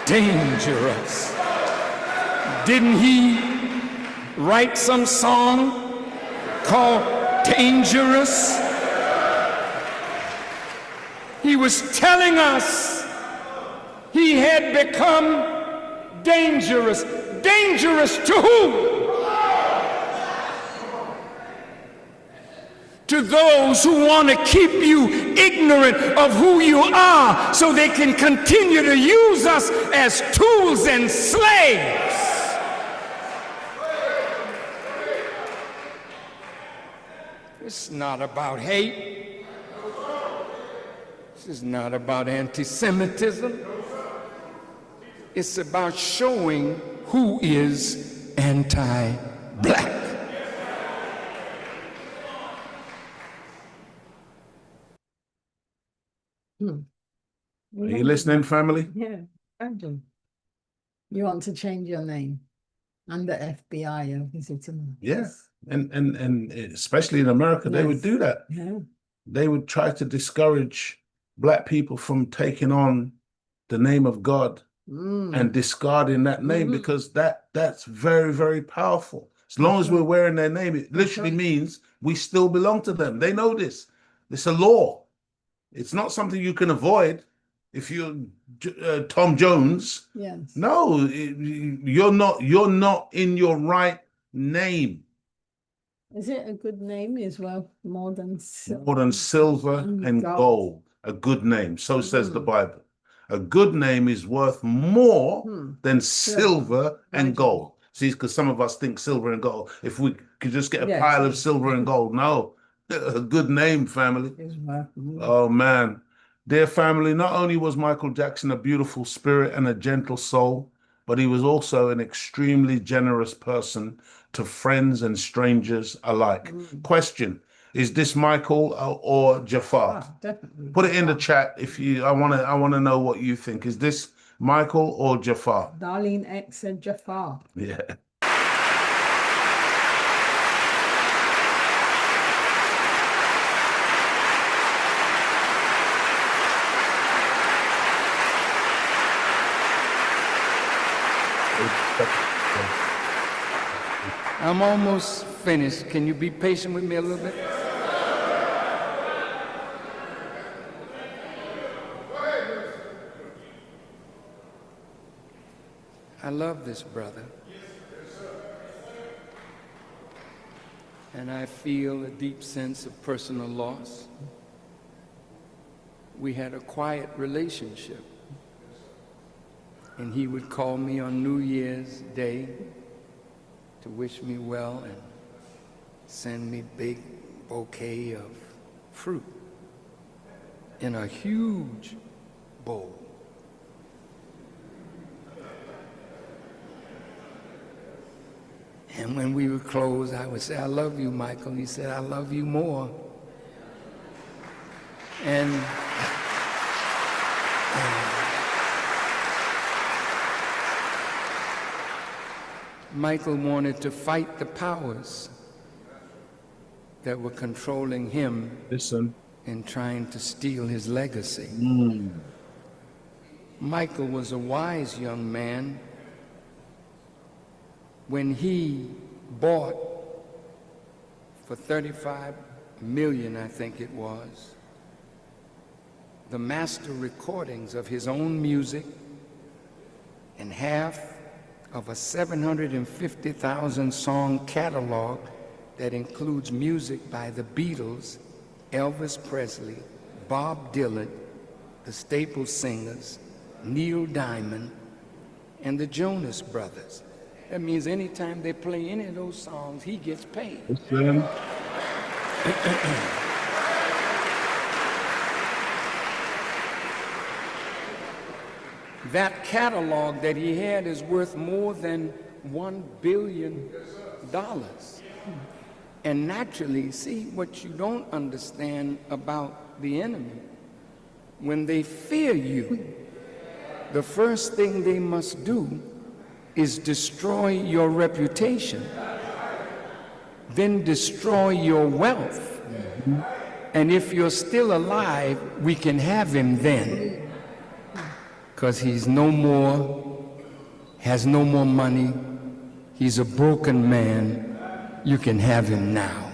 Dangerous. Didn't he write some song called Dangerous? He was telling us he had become dangerous. Dangerous to whom? To those who want to keep you ignorant of who you are so they can continue to use us as tools and slaves. It's not about hate. This is not about anti-Semitism. It's about showing who is anti-black. Are you listening, family? Yeah, I do. You want to change your name, and the FBI are visiting. Yeah, and especially in America, they would do that. Yeah. They would try to discourage black people from taking on the name of God and discarding that name because that's very, very powerful. As long as we're wearing their name, it literally means we still belong to them. They know this. It's a law. It's not something you can avoid if you're Tom Jones. Yes. No, you're not. You're not in your right name. Is it a good name as well? More than silver and gold. A good name. So says the Bible. A good name is worth more than silver and gold. See, because some of us think silver and gold. If we could just get a pile of silver and gold. No, a good name, family. Oh, man. Dear family, not only was Michael Jackson a beautiful spirit and a gentle soul, but he was also an extremely generous person to friends and strangers alike. Question, is this Michael or Jafar? Oh, definitely. Put it in the chat if you, I want to know what you think. Is this Michael or Jafar? Darlene X said Jafar. Yeah. I'm almost finished. Can you be patient with me a little bit? I love this brother. And I feel a deep sense of personal loss. We had a quiet relationship. And he would call me on New Year's Day to wish me well and send me big bouquet of fruit in a huge bowl. And when we would close, I would say, I love you, Michael. He said, I love you more. And Michael wanted to fight the powers that were controlling him and trying to steal his legacy. Michael was a wise young man. When he bought for $35 million, I think it was, the master recordings of his own music and half of a 750,000 song catalog that includes music by the Beatles, Elvis Presley, Bob Dylan, the Staple Singers, Neil Diamond, and the Jonas Brothers. That means anytime they play any of those songs, he gets paid. That catalog that he had is worth more than $1 billion. And naturally, see, what you don't understand about the enemy, when they fear you, the first thing they must do is destroy your reputation, then destroy your wealth. And if you're still alive, we can have him then. Because he's no more, has no more money, he's a broken man, you can have him now.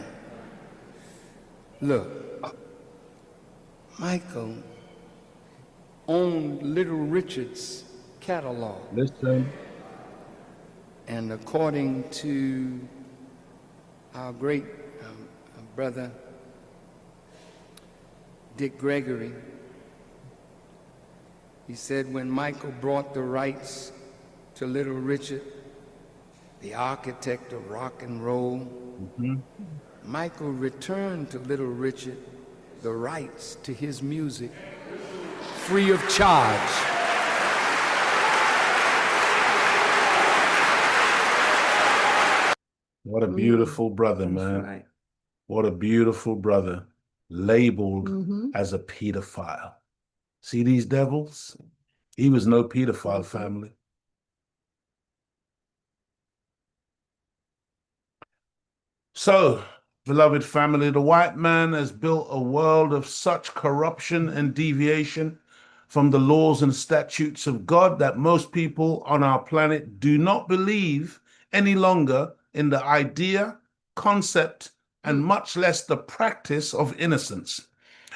Look, Michael owned Little Richard's catalog. Listen. And according to our great brother Dick Gregory, he said when Michael brought the rights to Little Richard, the architect of rock and roll, Michael returned to Little Richard the rights to his music free of charge. What a beautiful brother, man. Right. What a beautiful brother, labeled as a pedophile. See these devils? He was no pedophile, family. So, beloved family, the white man has built a world of such corruption and deviation from the laws and statutes of God that most people on our planet do not believe any longer in the idea, concept, and much less the practice of innocence.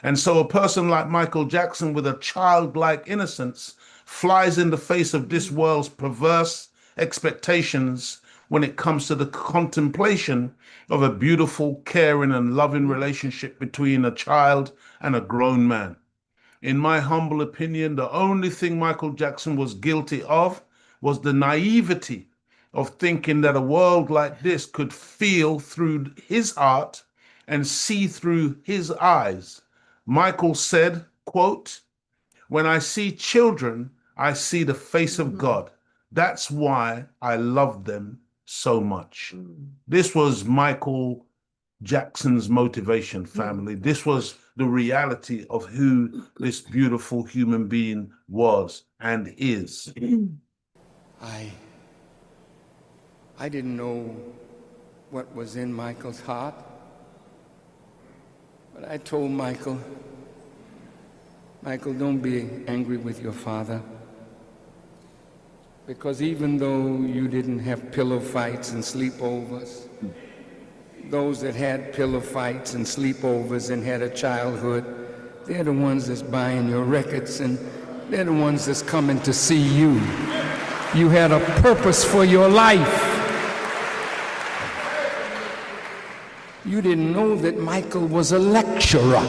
And so a person like Michael Jackson with a childlike innocence flies in the face of this world's perverse expectations when it comes to the contemplation of a beautiful, caring, and loving relationship between a child and a grown man. In my humble opinion, the only thing Michael Jackson was guilty of was the naivety of thinking that a world like this could feel through his heart and see through his eyes. Michael said, quote, "When I see children, I see the face of God. That's why I love them so much." This was Michael Jackson's motivation, family. This was the reality of who this beautiful human being was and is. I didn't know what was in Michael's heart, but I told Michael, don't be angry with your father, because even though you didn't have pillow fights and sleepovers, those that had pillow fights and sleepovers and had a childhood, they're the ones that's buying your records, and they're the ones that's coming to see you. You had a purpose for your life. You didn't know that Michael was a lecturer.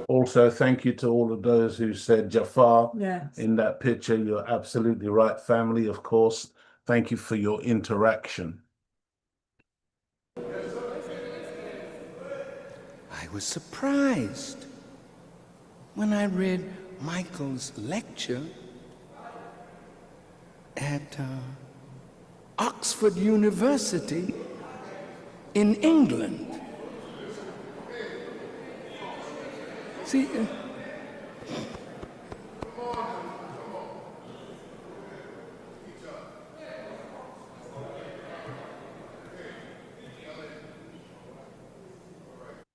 Also, thank you to all of those who said Jafar Yes. in that picture. You're absolutely right, family, of course. Thank you for your interaction. I was surprised when I read Michael's lecture at Oxford University in England. See,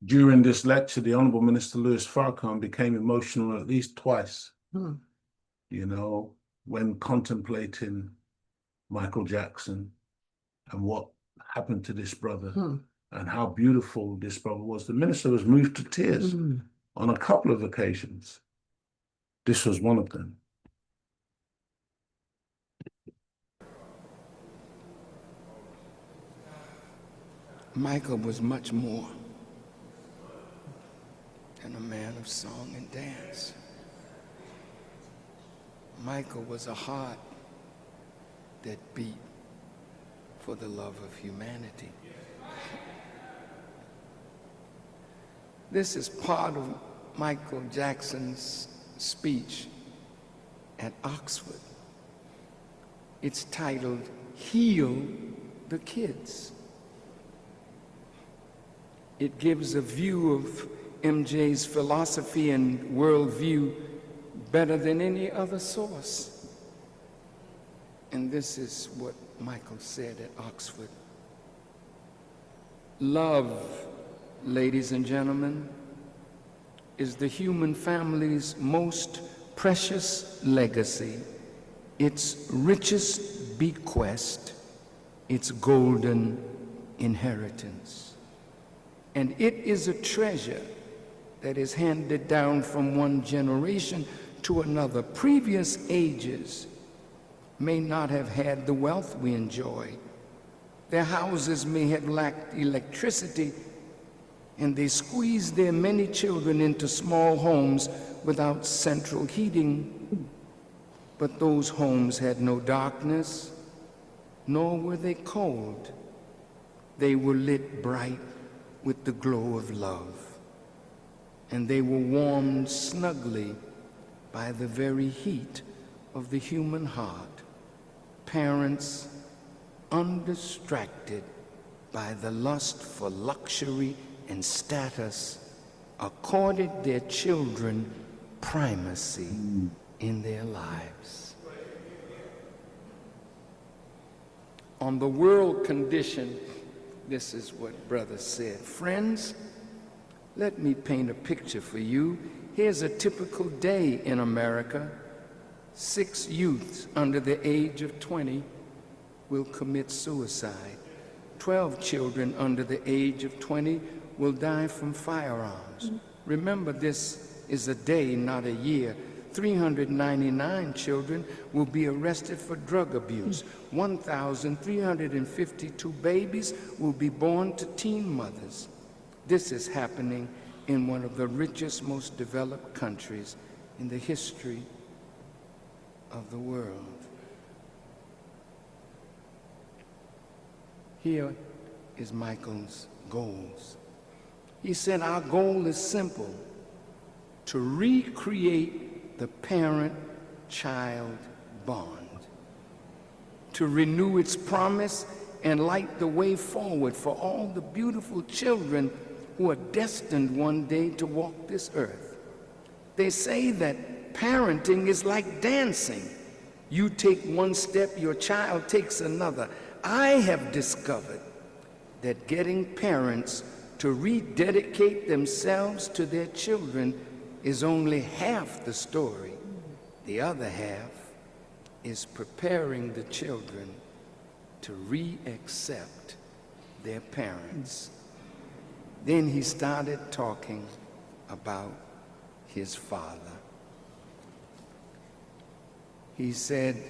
During this lecture, the Honorable Minister Louis Farrakhan became emotional at least twice, you know, when contemplating Michael Jackson and what happened to this brother and how beautiful this brother was. The minister was moved to tears on a couple of occasions. This was one of them. Michael was much more than a man of song and dance. Michael was a heart that beat for the love of humanity. This is part of Michael Jackson's speech at Oxford. It's titled, "Heal the Kids." It gives a view of MJ's philosophy and worldview better than any other source. And this is what Michael said at Oxford. Love, ladies and gentlemen, is the human family's most precious legacy, its richest bequest, its golden inheritance. And it is a treasure that is handed down from one generation to another. Previous ages may not have had the wealth we enjoy. Their houses may have lacked electricity, and they squeezed their many children into small homes without central heating. But those homes had no darkness, nor were they cold. They were lit bright with the glow of love, and they were warmed snugly by the very heat of the human heart. Parents, undistracted by the lust for luxury and status, accorded their children primacy in their lives. On the world condition, this is what Brother said. Friends, let me paint a picture for you. Here's a typical day in America. 6 youths under the age of 20 will commit suicide. 12 children under the age of 20 will die from firearms. Remember, this is a day, not a year. 399 children will be arrested for drug abuse. 1,352 babies will be born to teen mothers. This is happening in one of the richest, most developed countries in the history of the world. Here is Michael's goals. He said, our goal is simple: to recreate the parent-child bond, to renew its promise and light the way forward for all the beautiful children who are destined one day to walk this earth. They say that parenting is like dancing. You take one step, your child takes another. I have discovered that getting parents to rededicate themselves to their children is only half the story. The other half is preparing the children to re-accept their parents. Then he started talking about his father. He said,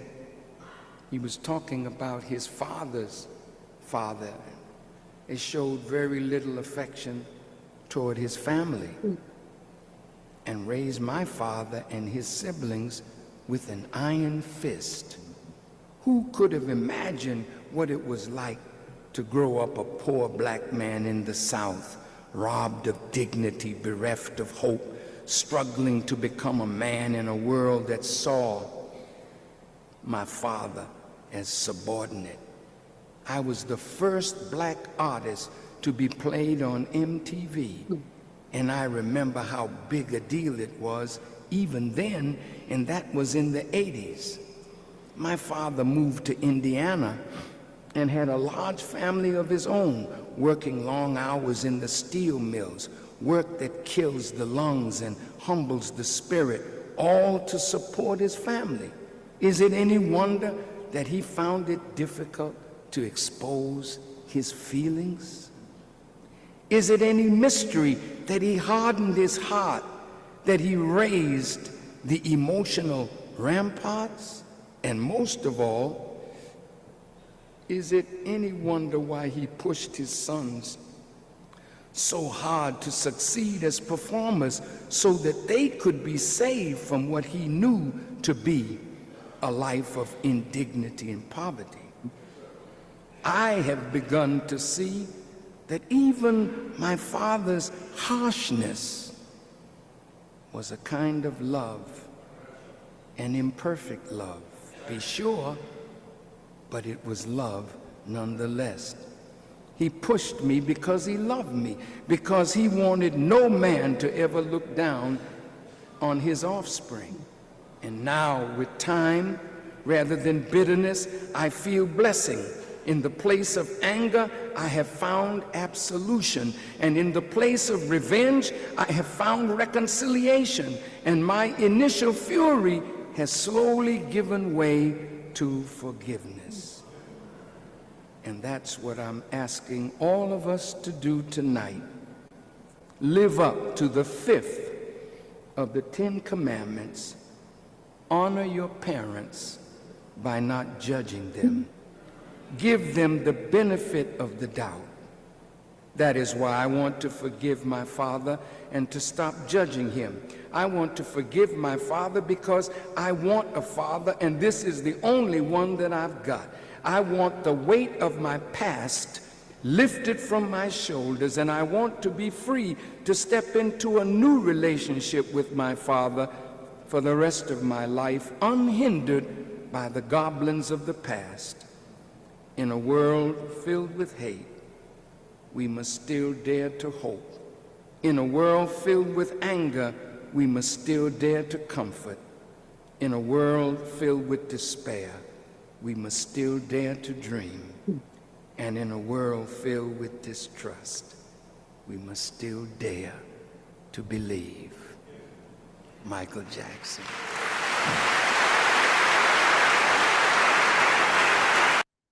He was talking about his father's father. He showed very little affection toward his family and raised my father and his siblings with an iron fist. Who could have imagined what it was like to grow up a poor black man in the South, robbed of dignity, bereft of hope, struggling to become a man in a world that saw my father as subordinate? I was the first black artist to be played on MTV, and I remember how big a deal it was even then, and that was in the 80s. My father moved to Indiana and had a large family of his own, working long hours in the steel mills, work that kills the lungs and humbles the spirit, all to support his family. Is it any wonder that he found it difficult to expose his feelings? Is it any mystery that he hardened his heart, that he raised the emotional ramparts? And most of all, is it any wonder why he pushed his sons so hard to succeed as performers so that they could be saved from what he knew to be a life of indignity and poverty? I have begun to see that even my father's harshness was a kind of love, an imperfect love, be sure, but it was love nonetheless. He pushed me because he loved me, because he wanted no man to ever look down on his offspring. And now, with time, rather than bitterness, I feel blessing. In the place of anger, I have found absolution. And in the place of revenge, I have found reconciliation. And my initial fury has slowly given way to forgiveness. And that's what I'm asking all of us to do tonight. Live up to the 5th of the 10 Commandments. Honor your parents by not judging them. Give them the benefit of the doubt. That is why I want to forgive my father and to stop judging him. I want to forgive my father because I want a father, and this is the only one that I've got. I want the weight of my past lifted from my shoulders, and I want to be free to step into a new relationship with my father for the rest of my life, unhindered by the goblins of the past. In a world filled with hate, we must still dare to hope. In a world filled with anger, we must still dare to comfort. In a world filled with despair, we must still dare to dream. And in a world filled with distrust, we must still dare to believe. Michael Jackson.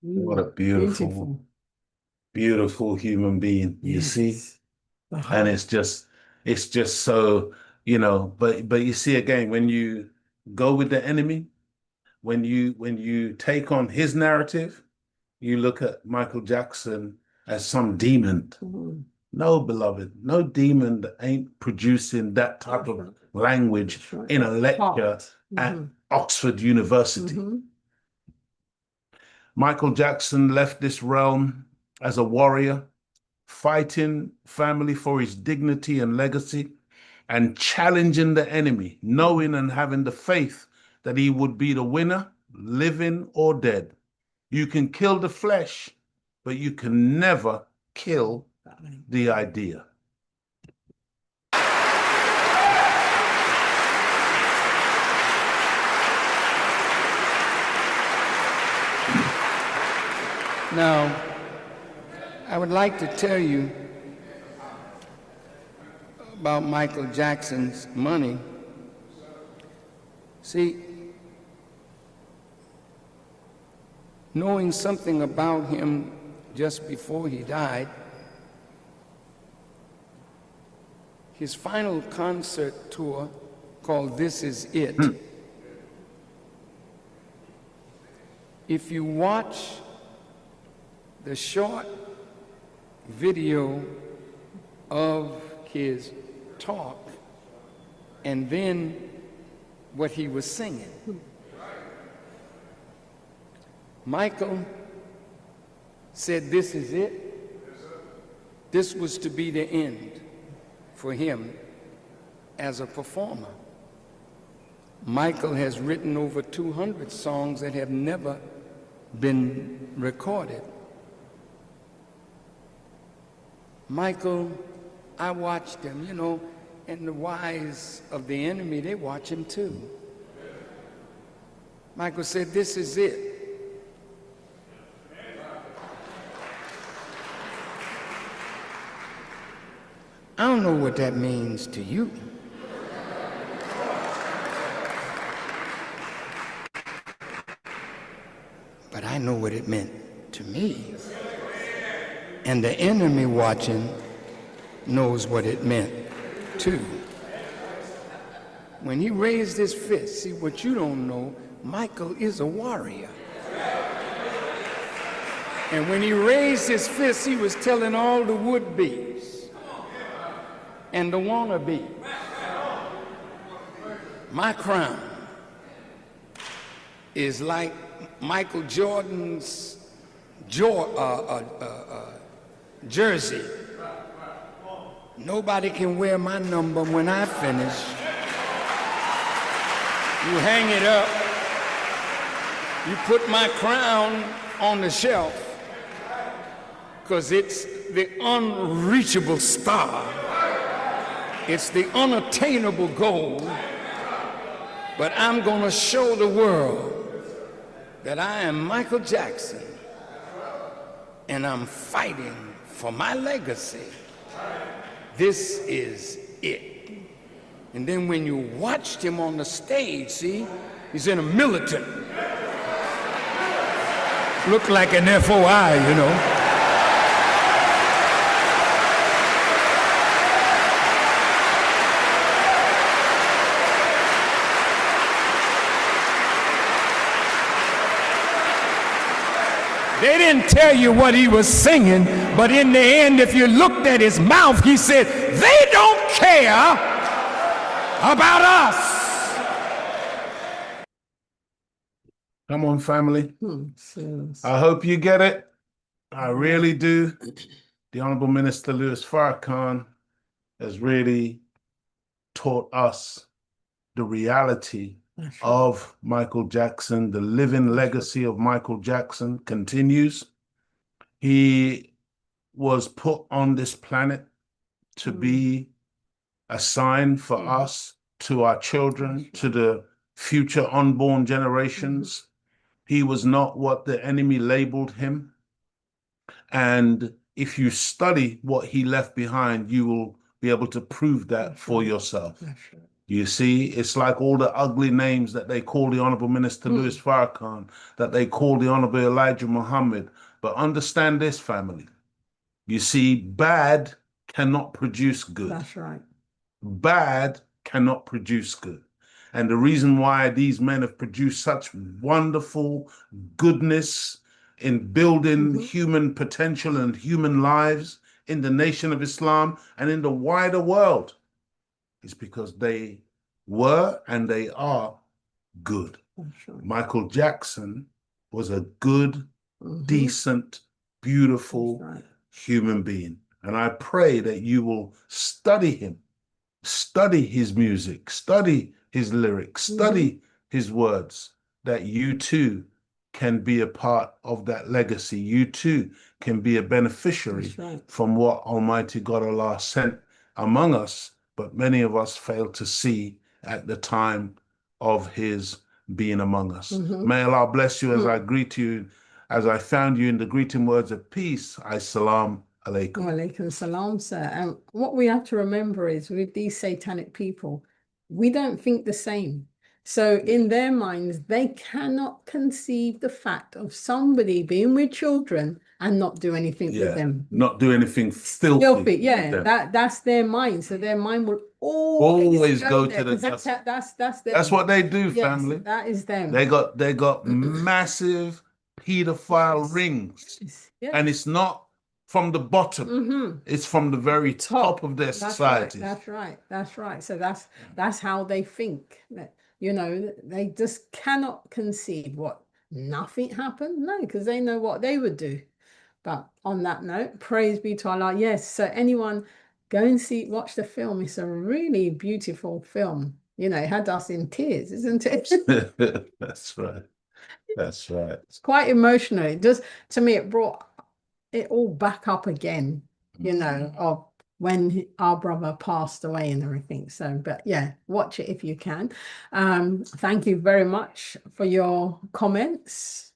What a beautiful, beautiful human being, you see? And it's just so, but you see again, when you go with the enemy, when you take on his narrative, you look at Michael Jackson as some demon. No, beloved, no demon that ain't producing that type of language in a lecture at Oxford University. Michael Jackson left this realm as a warrior, fighting family for his dignity and legacy, and challenging the enemy, knowing and having the faith that he would be the winner, living or dead. You can kill the flesh, but you can never kill the idea. Now, I would like to tell you about Michael Jackson's money. See, knowing something about him just before he died, his final concert tour called This Is It If you watch the short video of his talk and then what he was singing, Michael said, "This is it." This was to be the end for him as a performer. Michael has written over 200 songs that have never been recorded. Michael, I watched him, you know, and the wise of the enemy, they watch him too. Michael said, "This is it." I don't know what that means to you. But I know what it meant to me. And the enemy watching knows what it meant too. When he raised his fist, see, what you don't know, Michael is a warrior. And when he raised his fist, he was telling all the would-be's and the wannabe, my crown is like Michael Jordan's jersey. Nobody can wear my number when I finish. You hang it up, you put my crown on the shelf, because it's the unreachable star. It's the unattainable goal. But I'm going to show the world that I am Michael Jackson, and I'm fighting for my legacy. This is it. And then when you watched him on the stage, see, he's in a militant. Look like an FOI, you know. They didn't tell you what he was singing, but in the end, if you looked at his mouth, he said, "They don't care about us." Come on, family. I hope you get it. I really do. The Honorable Minister Louis Farrakhan has really taught us the reality of Michael Jackson. The living legacy of Michael Jackson continues. He was put on this planet to be a sign for us, to our children, to the future unborn generations. He was not what the enemy labeled him. And if you study what he left behind, you will be able to prove that for yourself. You see, it's like all the ugly names that they call the Honorable Minister Louis Farrakhan, that they call the Honorable Elijah Muhammad. But understand this, family. You see, bad cannot produce good. That's right. Bad cannot produce good. And the reason why these men have produced such wonderful goodness in building human potential and human lives in the nation of Islam and in the wider world is because they were and they are good. Michael Jackson was a good, decent, beautiful human being. And I pray that you will study him, study his music, study his lyrics, study his words, that you too can be a part of that legacy. You too can be a beneficiary from what Almighty God Allah sent among us, but many of us failed to see at the time of his being among us. May Allah bless you as I greet you, as I found you in the greeting words of peace. As-salamu alaikum. Walaikum salam, sir. And what we have to remember is with these satanic people, we don't think the same. So in their minds, they cannot conceive the fact of somebody being with children and not do anything with them. Not do anything filthy. That's their mind. So their mind will always go to there, the that's that's what they do, yes, family. that is them. They got massive pedophile rings. Yes. And it's not from the bottom. It's from the very top of their societies. That's right. So that's how they think. You know, they just cannot concede what nothing happened. No, because they know what they would do. But on that note, praise be to Allah. Yes, so anyone go and watch the film. It's a really beautiful film. You know, it had us in tears, isn't it? That's right. That's right. It's quite emotional. It just, to me, it brought it all back up again, you know, of when our brother passed away and everything. So, but yeah, watch it if you can. Thank you very much for your comments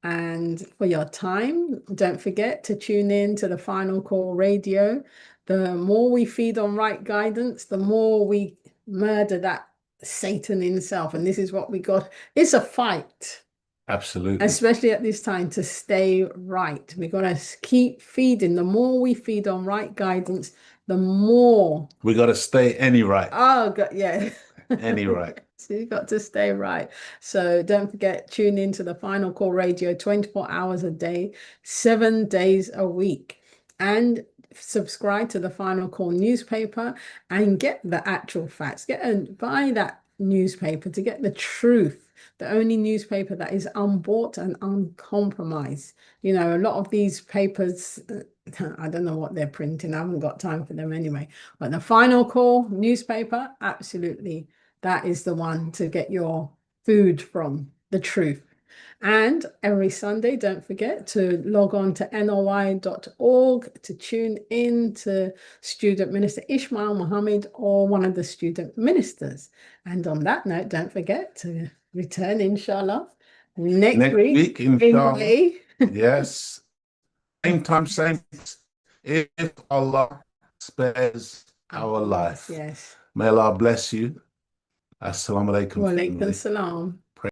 and for your time. Don't forget to tune in to the Final Call Radio. The more we feed on right guidance, the more we murder that Satan himself. And this is what we got. It's a fight. Absolutely. Especially at this time, to stay right. We've got to keep feeding. The more we feed on right guidance, the more we got to stay any right. Oh God, yeah. Any right. So you've got to stay right. So don't forget, tune in to the Final Call Radio 24 hours a day, 7 days a week. And subscribe to the Final Call newspaper and get the actual facts. Buy that newspaper to get the truth. The only newspaper that is unbought and uncompromised. You know, a lot of these papers, I don't know what they're printing. I haven't got time for them anyway. But the Final Call newspaper, absolutely, that is the one to get your food from, the truth. And every Sunday, don't forget to log on to noi.org to tune in to Student Minister Ismail Mohammed or one of the student ministers. And on that note, don't forget to return, inshallah, next week inshallah. Yes. Same time, same. If Allah spares our life. Yes. May Allah bless you. Assalamu alaikum. Wa alaikum salam.